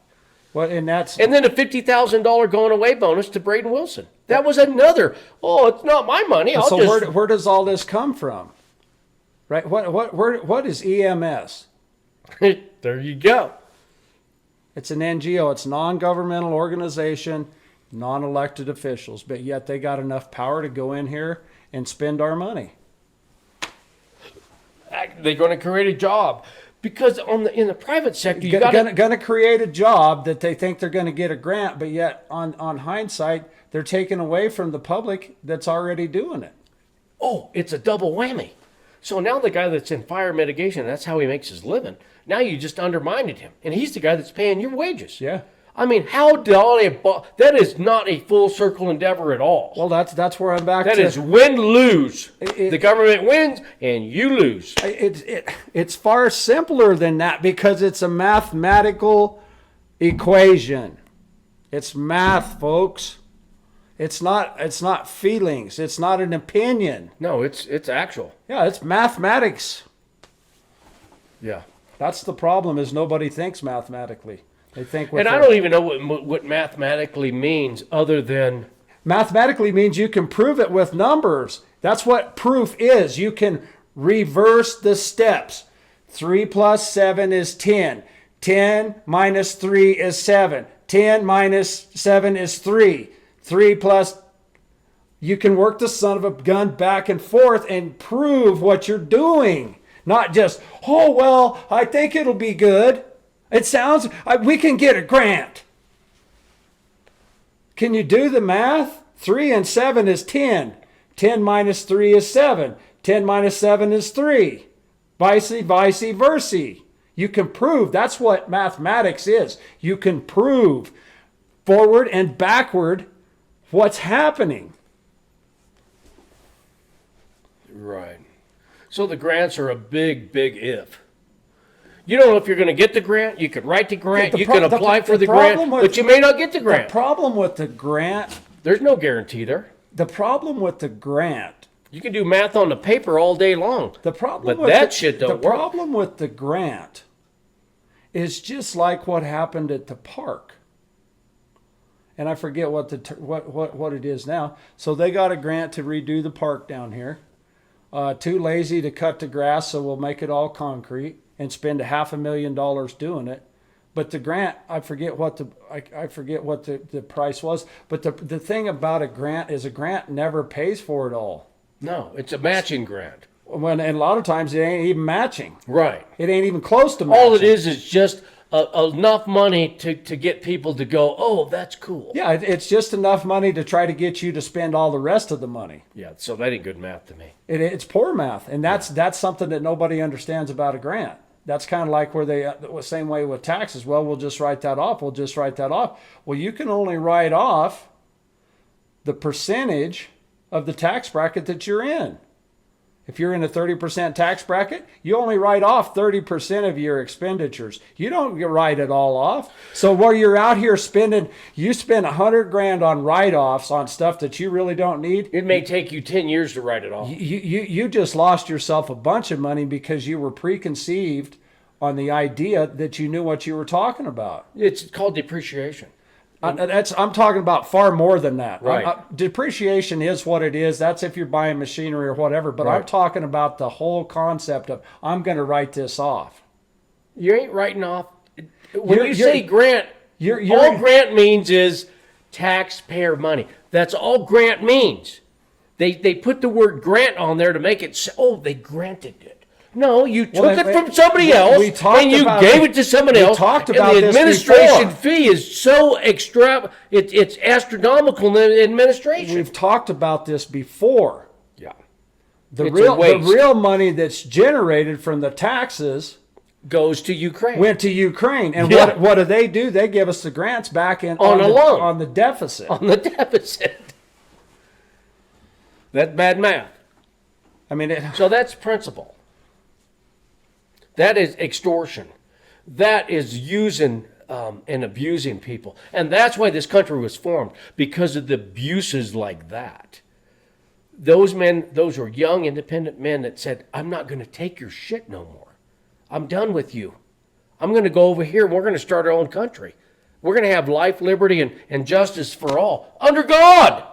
Well, and that's And then a $50,000 going away bonus to Braden Wilson. That was another. Oh, it's not my money. I'll so just. where does all this come from? Right? What is EMS? There you go. It's an NGO. It's a non-governmental organization, non-elected officials, but yet they got enough power to go in here and spend our money. They're going to create a job because in the private sector, you Going to create a job that they think they're going to get a grant, but yet on hindsight, they're taking away from the public that's already doing it. Oh, it's a double whammy. So now the guy that's in fire mitigation, that's how he makes his living. Now you just undermined him, and he's the guy that's paying your wages. Yeah. I mean, how that is not a full circle endeavor at all. Well, that's where I'm back to. That is win-lose. The government wins and you lose. It's far simpler than that because it's a mathematical equation. It's math, folks. It's not feelings. It's not an opinion. No, it's actual. Yeah, it's mathematics. Yeah. That's the problem is nobody thinks mathematically. They think I don't even know what mathematically means other than... Mathematically means you can prove it with numbers. That's what proof is. You can reverse the steps. 3 plus 7 is 10. 10 minus 3 is 7. 10 minus 7 is 3. 3 plus... You can work the son of a gun back and forth and prove what you're doing. Not just, oh, well, I think it'll be good. It sounds, we can get a grant. Can you do the math? 3 and 7 is 10. 10 minus 3 is 7. 10 minus 7 is 3. Vice versa. You can prove. That's what mathematics is. You can prove forward and backward what's happening. Right. So the grants are a big, big if. You don't know if you're going to get the grant. You could write the grant. You can apply for the grant, but you may not get the grant. The problem with the grant... There's no guarantee there. The problem with the grant... You can do math on the paper all day long. The problem but that shit don't work. The problem with the grant is just like what happened at the park. And I forget what it is now. So they got a grant to redo the park down here. Too lazy to cut the grass, so we'll make it all concrete and spend $500,000 doing it. But the grant, I forget what the price was. But the thing about a grant is a grant never pays for it all. No, it's a matching grant. And a lot of times it ain't even matching. Right. It ain't even close to matching. All it is just enough money to get people to go, oh, that's cool. Yeah, it's just enough money to try to get you to spend all the rest of the money. Yeah, so that ain't good math to me. It's poor math, and that's something that nobody understands about a grant. That's kind of like where the same way with taxes. Well, we'll just write that off. We'll just write that off. Well, you can only write off the percentage of the tax bracket that you're in. If you're in a 30% tax bracket, you only write off 30% of your expenditures. You don't write it all off. So while you're out here you spend $100,000 on write-offs on stuff that you really don't need. It may take you 10 years to write it off. You just lost yourself a bunch of money because you were preconceived on the idea that you knew what you were talking about. It's called depreciation. I'm talking about far more than that. Right. Depreciation is what it is. That's if you're buying machinery or whatever. But right. I'm talking about the whole concept of I'm going to write this off. You ain't writing off. When you say grant, all grant means is taxpayer money. That's all grant means. They put the word grant on there to make it, they granted it. No, you took it from somebody else and you gave it to somebody else. Talked about and the this administration before. fee is so extra, it's astronomical in the administration. We've talked about this before. Yeah. The real money that's generated from the taxes goes to Ukraine. Went to Ukraine. And what do? They give us the grants back on a loan. On the deficit. On the deficit. That's bad math. I mean, so that's principle. That is extortion. That is using and abusing people. And that's why this country was formed, because of the abuses like that. Those were young, independent men that said, I'm not going to take your shit no more. I'm done with you. I'm going to go over here and we're going to start our own country. We're going to have life, liberty, and justice for all under God.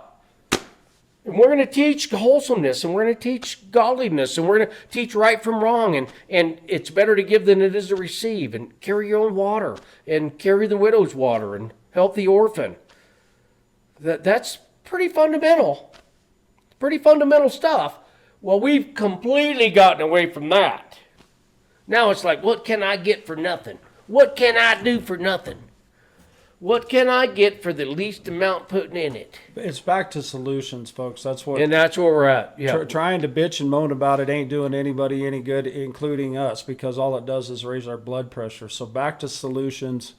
And we're going to teach wholesomeness, and we're going to teach godliness, and we're going to teach right from wrong. And it's better to give than it is to receive. And carry your own water, and carry the widow's water, and help the orphan. That's pretty fundamental. Pretty fundamental stuff. Well, we've completely gotten away from that. Now it's like, what can I get for nothing? What can I do for nothing? What can I get for the least amount putting in it? It's back to solutions, folks. That's what. And that's where we're at. Yeah. Trying to bitch and moan about it ain't doing anybody any good, including us, because all it does is raise our blood pressure. So back to solutions.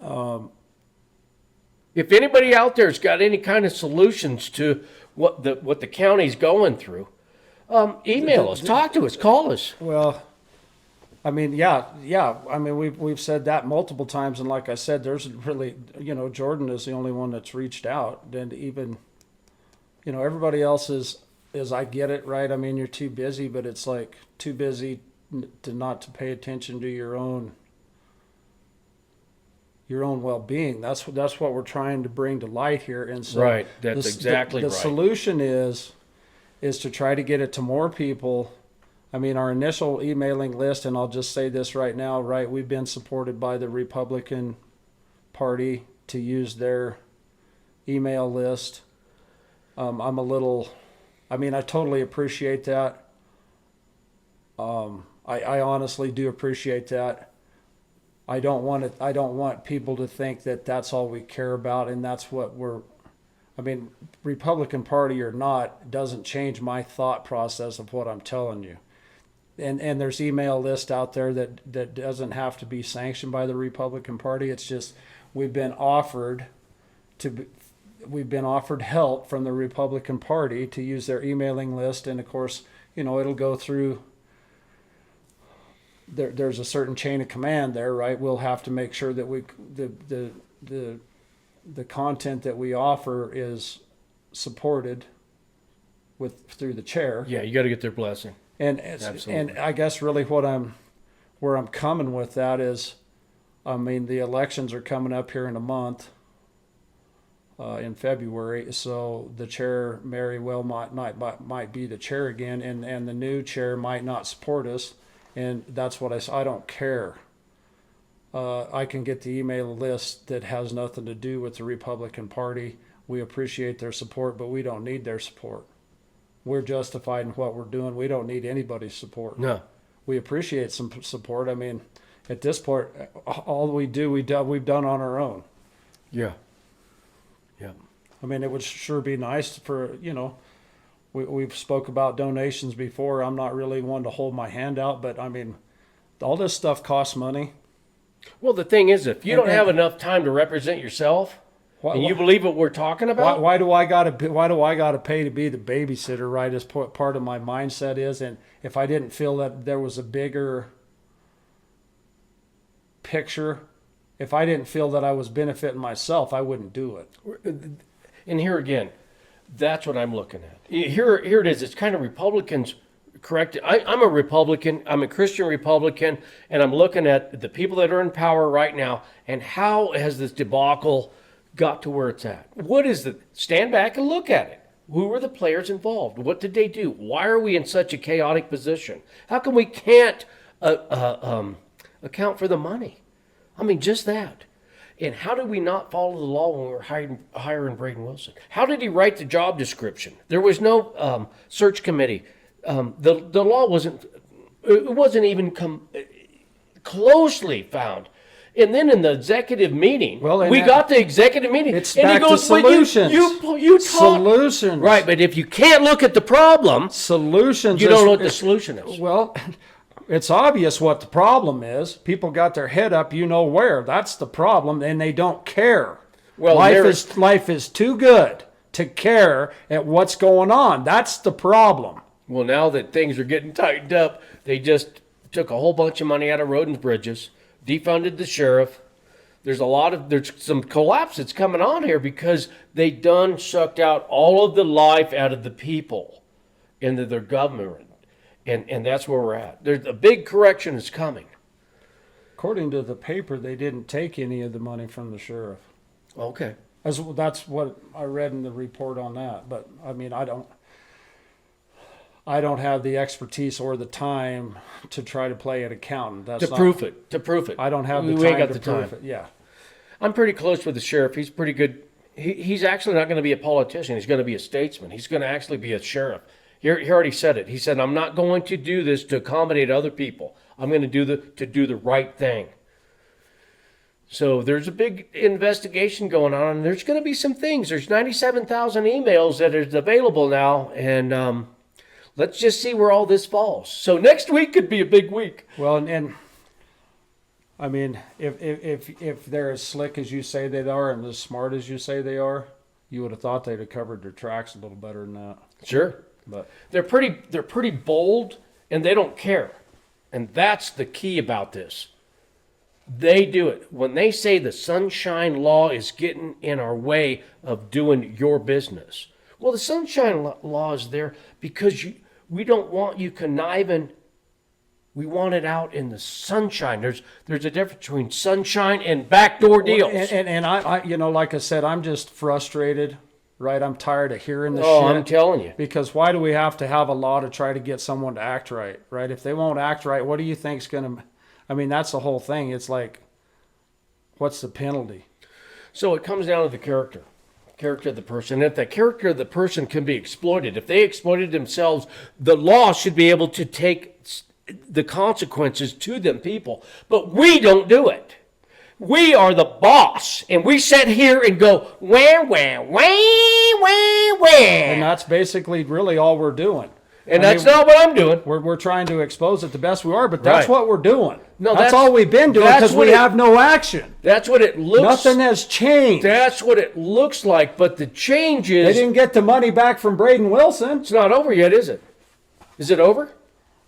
If anybody out there's got any kind of solutions to what the county's going through, email us, talk to us, call us. Well, I mean, yeah. I mean, we've said that multiple times, and like I said, there's really, Jordan is the only one that's reached out. And even, everybody else is I get it, right? I mean, you're too busy, but it's like too busy not to pay attention to your own well-being. That's what we're trying to bring to light here. And so right, that's exactly the right. solution is to try to get it to more people. I mean, our initial emailing list, and I'll just say this right now, right? We've been supported by the Republican Party to use their email list. I totally appreciate that. I honestly do appreciate that. I don't want people to think that that's all we care about, and that's what Republican Party or not, doesn't change my thought process of what I'm telling you. And there's email list out there that doesn't have to be sanctioned by the Republican Party. It's just we've been offered help from the Republican Party to use their emailing list, and of course, it'll go through. There's a certain chain of command there, right? We'll have to make sure that the content that we offer is supported through the chair. Yeah, you got to get their blessing. And I guess really where I'm coming with that is, the elections are coming up here in a month, in February. So the chair very well might be the chair again, and the new chair might not support us. And that's what I don't care. I can get the email list that has nothing to do with the Republican Party. We appreciate their support, but we don't need their support. We're justified in what we're doing. We don't need anybody's support. No. We appreciate some support. I mean, at this point, all we've done on our own. Yeah. Yeah. I mean, it would sure be nice for, we've spoke about donations before. I'm not really one to hold my hand out, but I mean, all this stuff costs money. Well, the thing is, if you don't have enough time to represent yourself, and you believe what we're talking about, why do I gotta pay to be the babysitter? Right, as part of my mindset is, and if I didn't feel that there was a bigger picture, if I didn't feel that I was benefiting myself, I wouldn't do it. And here again, that's what I'm looking at. Here it is. It's kind of Republicans. Correct. I'm a Republican. I'm a Christian Republican, and I'm looking at the people that are in power right now, and how has this debacle got to where it's at? What is the stand back and look at it? Who were the players involved? What did they do? Why are we in such a chaotic position? How come we can't account for the money? I mean, just that. And how did we not follow the law when we were hiring Braden Wilson? How did he write the job description? There was no search committee. The law wasn't even closely found. And then in the executive meeting, we got the executive meeting. It's back to solutions. You talk, solutions. Right, but if you can't look at the problem, solutions. You don't know what the solution is. Well, it's obvious what the problem is. People got their head up, where. That's the problem, and they don't care. Well, life is too good to care at what's going on. That's the problem. Well, now that things are getting tightened up, they just took a whole bunch of money out of road and bridges, defunded the sheriff. There's some collapse that's coming on here because they done sucked out all of the life out of the people into their government. And that's where we're at. There's a big correction is coming. according to the paper, they didn't take any of the money from the sheriff. Okay. That's what I read in the report on that. But I mean, I don't have the expertise or the time to try to play an accountant. To prove it. I don't have the We ain't time got to the prove time. it. Yeah. I'm pretty close with the sheriff. He's pretty good. He's actually not going to be a politician. He's going to be a statesman. He's going to actually be a sheriff. He already said it. He said, "I'm not going to do this to accommodate other people. I'm going to do the right thing." So there's a big investigation going on, and there's going to be some things. There's 97,000 emails that are available now, and let's just see where all this falls. So next week could be a big week. Well, and I mean, if they're as slick as you say they are and as smart as you say they are, you would have thought they'd have covered their tracks a little better than that. Sure. But They're pretty bold, and they don't care. And that's the key about this. They do it. When they say the sunshine law is getting in our way of doing your business. Well, the sunshine law is there because we don't want you conniving. We want it out in the sunshine. There's a difference between sunshine and backdoor deals. and I like I said, I'm just frustrated, right? I'm tired of hearing this shit. Oh, I'm telling you. Because why do we have to have a law to try to get someone to act right, right? If they won't act right, what do you think's going to... I mean, that's the whole thing. It's like, what's the penalty? So it comes down to the character of the person. If the character of the person can be exploited, if they exploited themselves, the law should be able to take the consequences to them people. But we don't do it. We are the boss, and we sit here and go, wah, wah, wah, wah, wah. And that's basically really all we're doing. And that's not what I'm doing. We're trying to expose it the best we are, but that's Right. what we're doing. No, that's all we've been doing because we have no action. That's what it looks. Nothing has changed. That's what it looks like. But the change They is didn't get the money back from Braden Wilson. it's not over yet, is it? Is it over?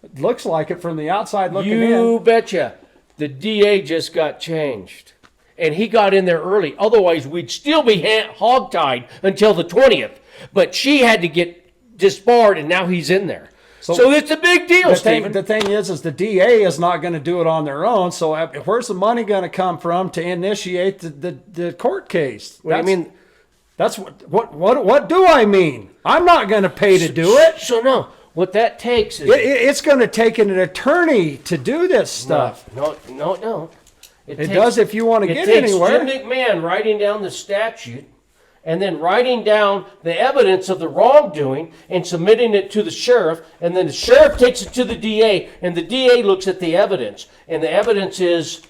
It looks like it from the outside looking You in. betcha. The DA just got changed. And he got in there early. Otherwise, we'd still be hogtied until the 20th. But she had to get disbarred, and now he's in there. So it's a big deal, Stephen. The thing is the DA is not going to do it on their own. So where's the money going to come from to initiate the court case? What do you mean? That's what do I mean? I'm not going to pay to do it. So no, what that takes is... It's going to take an attorney to do this stuff. No. It does if you want to get anywhere. It takes Jim McMahon writing down the statute and then writing down the evidence of the wrongdoing and submitting it to the sheriff, and then the sheriff takes it to the DA, and the DA looks at the evidence, and the evidence is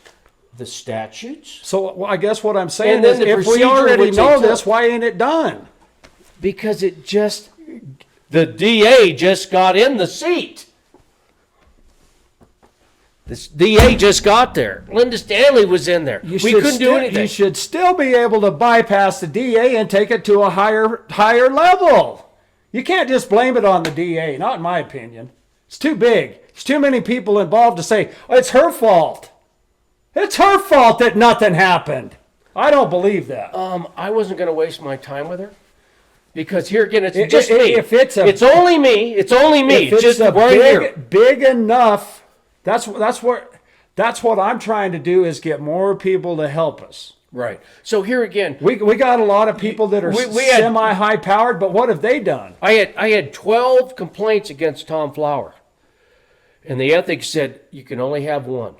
the statutes. So I guess what I'm saying And then is the if we procedure already which they know took. this, why ain't it done? Because the DA just got in the seat. This DA just got there. Linda Stanley was in there. We couldn't do anything. You should still be able to bypass the DA and take it to a higher level. You can't just blame it on the DA, not in my opinion. It's too big. There's too many people involved to say, oh, it's her fault. It's her fault that nothing happened. I don't believe that. I wasn't going to waste my time with her. Because here again, it's just me. It's only me. It's only me. If It's just it's right here. big enough, that's what I'm trying to do is get more people to help us. Right. So here again, We got a lot of people that are semi-high powered, but what have they done? I had 12 complaints against Tom Flower. And the ethics said you can only have one.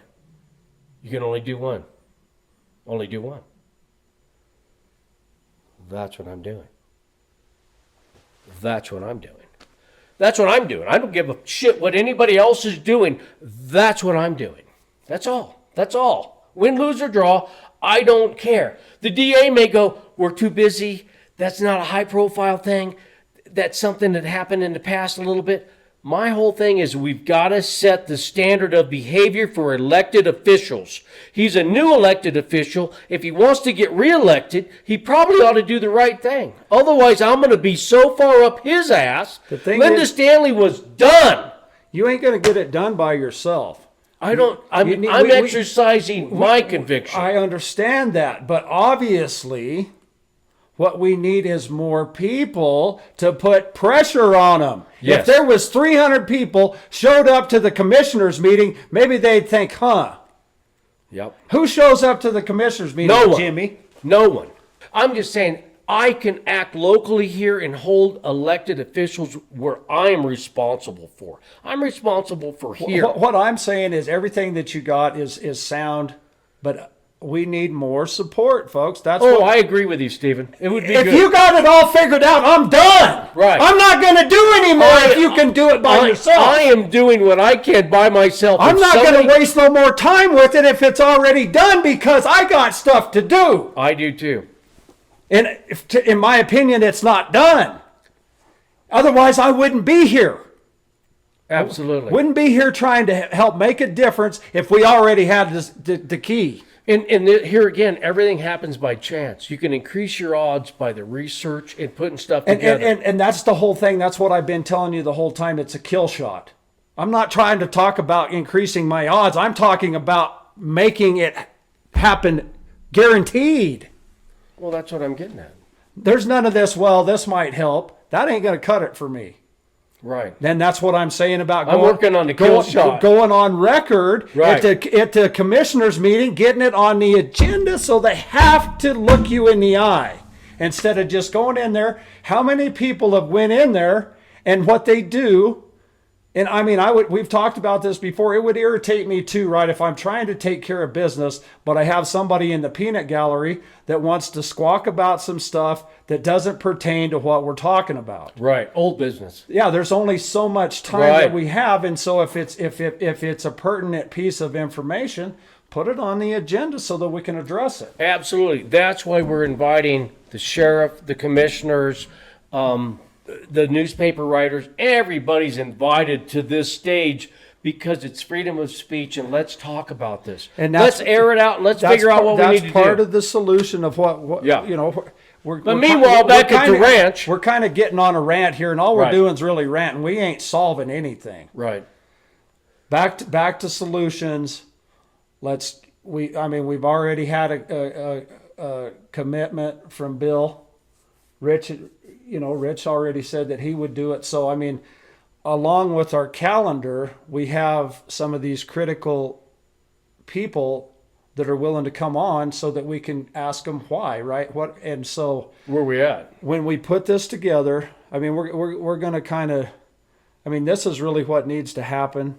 You can only do one. Only do one. That's what I'm doing. That's what I'm doing. That's what I'm doing. I don't give a shit what anybody else is doing. That's what I'm doing. That's all. That's all. Win, lose, or draw, I don't care. The DA may go, we're too busy. That's not a high-profile thing. That's something that happened in the past a little bit. My whole thing is we've got to set the standard of behavior for elected officials. He's a new elected official. If he wants to get reelected, he probably ought to do the right thing. Otherwise, I'm going to be so far up his ass. Linda Stanley was done. You ain't going to get it done by yourself. I'm exercising my conviction. I understand that, but obviously what we need is more people to put pressure on them. Yes. If there was 300 people showed up to the commissioners meeting, maybe they'd think, Yep. Who shows up to the commissioners meeting? No one. Jimmy. No one. I'm just saying, I can act locally here and hold elected officials where I'm responsible for. I'm responsible for here. What I'm saying is everything that you got is sound, but we need more support, folks. That's I agree with you, Stephen. It would be if good. you got it all figured out, I'm done. Right. I'm not going to do anymore if you can do it by yourself. I am doing what I can by myself. I'm not going to waste no more time with it if it's already done because I got stuff to do. I do too. And in my opinion, it's not done. Otherwise, I wouldn't be here. Absolutely. Wouldn't be here trying to help make a difference if we already had the key. And here again, everything happens by chance. You can increase your odds by the research and putting stuff together. And that's the whole thing. That's what I've been telling you the whole time. It's a kill shot. I'm not trying to talk about increasing my odds. I'm talking about making it happen guaranteed. Well, that's what I'm getting at. There's none of this, well, this might help. That ain't going to cut it for me. Right. Then that's what I'm saying about I'm working on the kill shot. Going on record right. at the commissioners meeting, getting it on the agenda so they have to look you in the eye instead of just going in there. How many people have went in there and what they do? And I mean, we've talked about this before. It would irritate me too, right? If I'm trying to take care of business, but I have somebody in the peanut gallery that wants to squawk about some stuff that doesn't pertain to what we're talking about. Right. Old business. Yeah, there's only so much time that we have, and so if it's a pertinent piece of information, put it on the agenda so that we can address it. Absolutely. That's why we're inviting the sheriff, the commissioners, the newspaper writers. Everybody's invited to this stage because it's freedom of speech, and let's talk about this. And let's air it out and let's figure out what we need to do. That's part of the solution of what you know. But meanwhile, back at the ranch, we're kind of getting on a rant here, and all we're doing is really ranting. We ain't solving anything. Right. Back to solutions. We've already had a commitment from Bill. Rich already said that he would do it. So I mean, along with our calendar, we have some of these critical people that are willing to come on so that we can ask them why, right? And so where we at? When we put this together, I mean, we're going to kind of, I mean, this is really what needs to happen.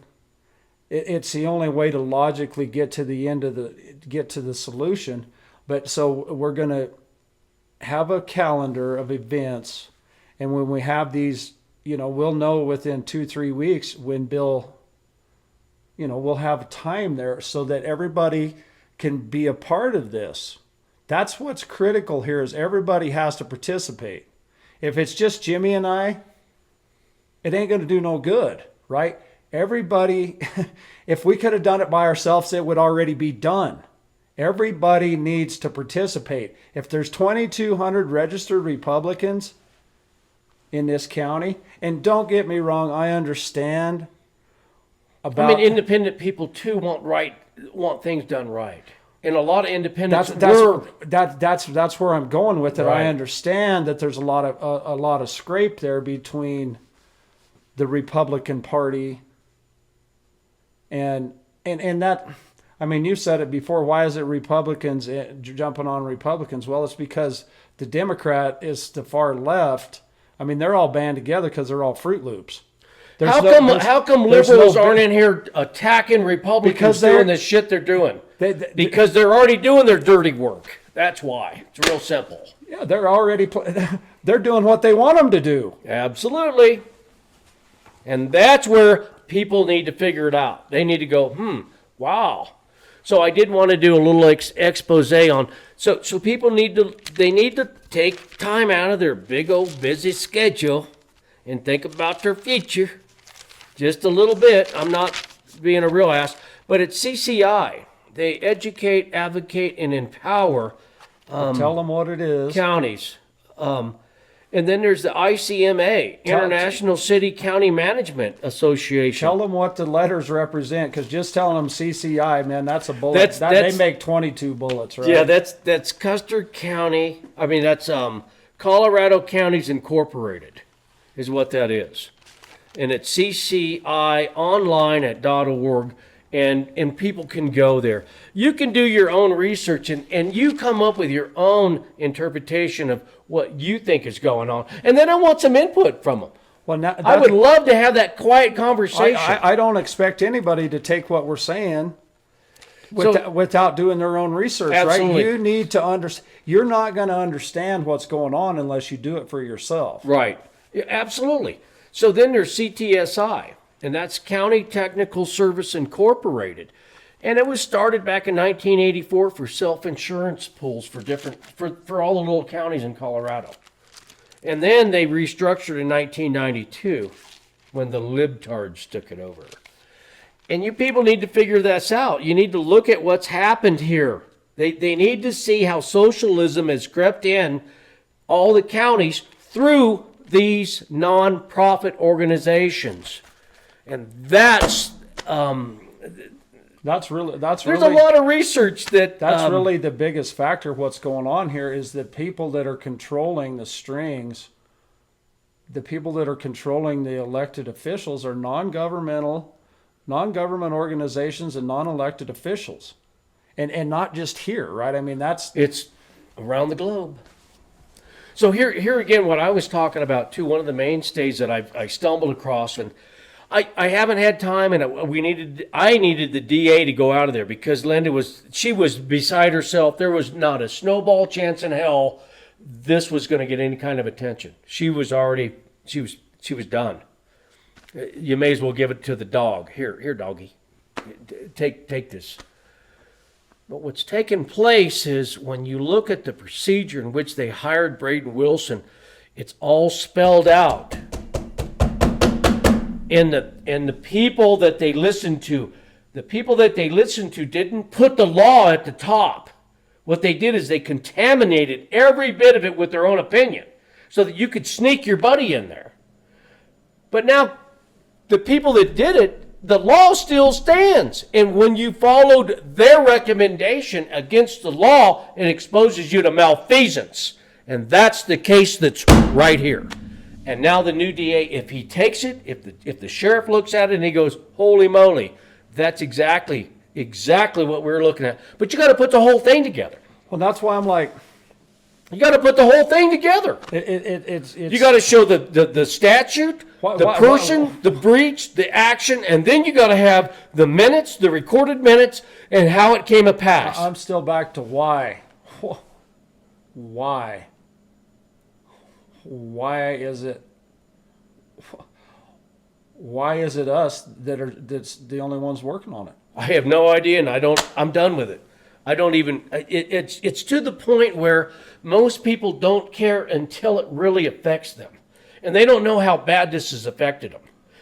It's the only way to logically get to the solution. But so we're going to have a calendar of events, and when we have these, we'll know within 2-3 weeks when Bill, we'll have time there so that everybody can be a part of this. That's what's critical here is everybody has to participate. If it's just Jimmy and I, it ain't going to do no good, right? Everybody, if we could have done it by ourselves, it would already be done. Everybody needs to participate. If there's 2,200 registered Republicans in this county, and don't get me wrong, I understand about... I mean, independent people too want things done right. And a lot of independents that's where I'm going with it. Right. I understand that there's a lot of scrape there between the Republican Party and that... I mean, you said it before. Why is it Republicans jumping on Republicans? Well, it's because the Democrat is the far left. I mean, they're all band together because they're all Fruit Loops. How come liberals aren't in here attacking Republicans because doing the shit they're doing? Because they're already doing their dirty work. That's why. It's real simple. Yeah, they're doing what they want them to do. Absolutely. And that's where people need to figure it out. They need to go, wow. So I did want to do a little expose on. So people need to take time out of their big old busy schedule and think about their future, just a little bit. I'm not being a real ass, but it's CCI. They educate, advocate, and empower. Tell them what it is. Counties. And then there's the ICMA, International City County Management Association. Tell them what the letters represent, because just telling them CCI, man, that's a bullet. They make 22 bullets, right? Yeah, that's Custer County. I mean, that's Colorado Counties Incorporated is what that is. And it's CCI online at .org. and people can go there. You can do your own research and you come up with your own interpretation of what you think is going on. And then I want some input from them. Well, now, I would love to have that quiet conversation. I don't expect anybody to take what we're saying without doing their own research, Absolutely. right? You need to understand. You're not going to understand what's going on unless you do it for yourself. Right. Yeah, absolutely. So then there's CTSI, and that's County Technical Service Incorporated. And it was started back in 1984 for self-insurance pools for all the little counties in Colorado. And then they restructured in 1992 when the libtards took it over. And you people need to figure this out. You need to look at what's happened here. They need to see how socialism has crept in all the counties through these nonprofit organizations. And that's There's a lot of research that that's really the biggest factor. What's going on here is that people that are controlling the strings, the people that are controlling the elected officials are non-government organizations and non-elected officials. And not just here, right? I mean, it's around the globe. So here again, what I was talking about too, one of the mainstays that I stumbled across, and I haven't had time, and I needed the DA to go out of there because Linda was beside herself. There was not a snowball chance in hell this was going to get any kind of attention. She was done. You may as well give it to the dog. Here, doggy, take this. But what's taken place is when you look at the procedure in which they hired Braden Wilson, it's all spelled out. And the people that they listened to, didn't put the law at the top. What they did is they contaminated every bit of it with their own opinion so that you could sneak your buddy in there. But now the people that did it, the law still stands. And when you followed their recommendation against the law, it exposes you to malfeasance. And that's the case that's right here. And now the new DA, if he takes it, if the sheriff looks at it and he goes, holy moly, that's exactly what we're looking at. But you got to put the whole thing together. well, that's why I'm like, You got to put the whole thing together. it's You got to show the statute, the person, the breach, the action, and then you got to have the minutes, the recorded minutes, and how it came to pass. I'm still back to why. Why? Why is it? Why is it us that's the only ones working on it? I have no idea, and I'm done with it. I don't even. It's to the point where most people don't care until it really affects them, and they don't know how bad this has affected them.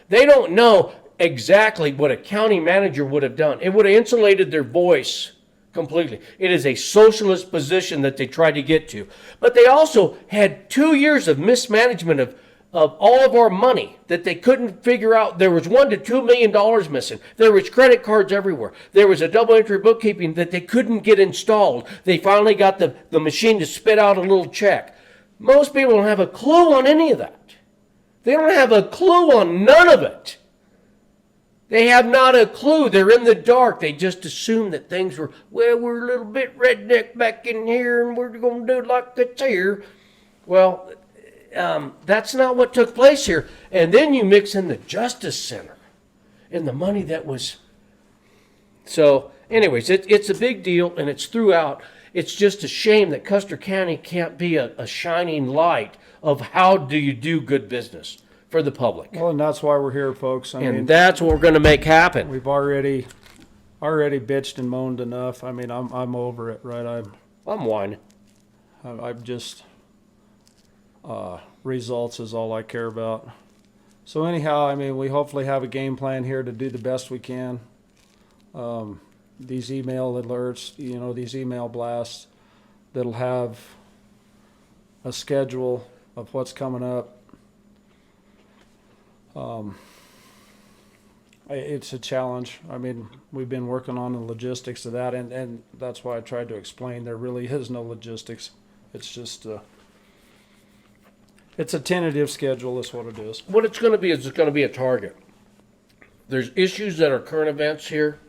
They don't know exactly what a county manager would have done. It would have insulated their voice completely. It is a socialist position that they tried to get to, but they also had 2 years of mismanagement of all of our money that they couldn't figure out. There was $1 to $2 million missing. There was credit cards everywhere. There was a double entry bookkeeping that they couldn't get installed. They finally got the machine to spit out a little check. Most people don't have a clue on any of that. They don't have a clue on none of it. They have not a clue. They're in the dark. They just assume that things were, well, we're a little bit redneck back in here and we're going to do it like it's here. Well, that's not what took place here. And then you mix in the Justice Center and the money that was. So, anyways, it's a big deal and it's throughout. It's just a shame that Custer County can't be a shining light of how do you do good business for the public. Well, and that's why we're here, folks. I mean, that's what we're going to make happen. we've already bitched and moaned enough. I mean, I'm over it, right? I'm whining. I'm just results is all I care about. So anyhow, I mean, we hopefully have a game plan here to do the best we can. These email alerts, these email blasts that'll have a schedule of what's coming up. It's a challenge. I mean, we've been working on the logistics of that, and that's why I tried to explain there really is no logistics. It's just it's a tentative schedule is what it is. What it's going to be is it's going to be a target. There's issues that are current events here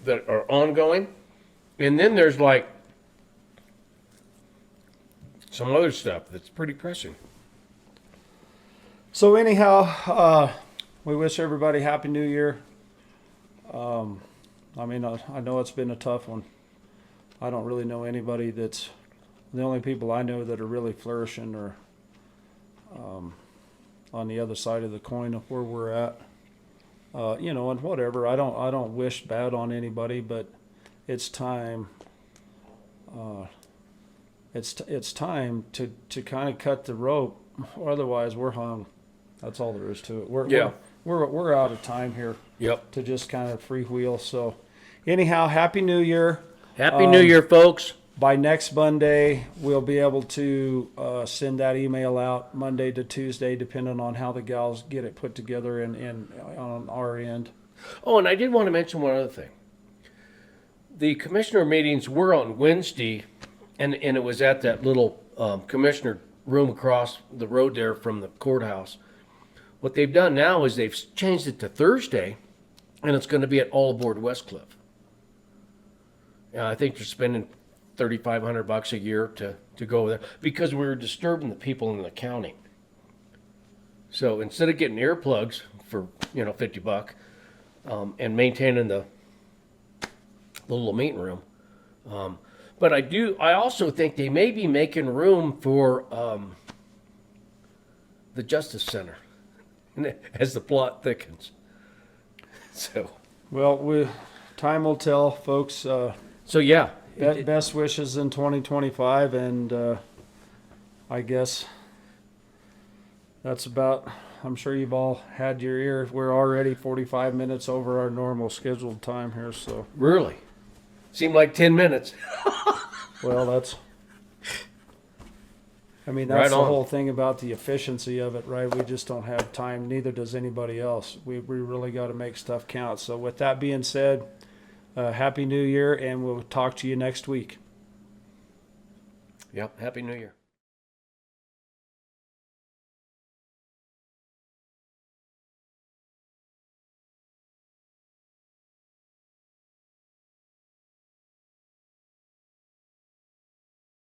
that are ongoing. And then there's like some other stuff that's pretty pressing. So anyhow, we wish everybody Happy New Year. I mean, I know it's been a tough one. I don't really know anybody that's, the only people I know that are really flourishing are on the other side of the coin of where we're at. You know, and whatever. I don't wish bad on anybody, but it's time. It's time to kind of cut the rope, or otherwise we're hung. That's all there is to it. We're out of time here. Yep. To just kind of freewheel. So, anyhow, Happy New Year. Happy New Year, folks. By next Monday, we'll be able to send that email out Monday to Tuesday, depending on how the gals get it put together and on our end. Oh, and I did want to mention one other thing. The commissioner meetings were on Wednesday, and it was at that little commissioner room across the road there from the courthouse. What they've done now is they've changed it to Thursday, and it's going to be at All Aboard Westcliff. I think they're spending $3,500 a year to go there because we were disturbing the people in the county. So instead of getting earplugs for $50 and maintaining the little meeting room, but I also think they may be making room for the Justice Center as the plot thickens. So, well, time will tell, folks. So yeah, Best wishes in 2025, and I guess that's about. I'm sure you've all had your ear. We're already 45 minutes over our normal scheduled time here, so. Really? Seemed like 10 minutes. Well, that's. I mean, Right that's the on. whole thing about the efficiency of it, right? We just don't have time. Neither does anybody else. We really got to make stuff count. So with that being said, Happy New Year, and we'll talk to you next week. Yep. Happy New Year.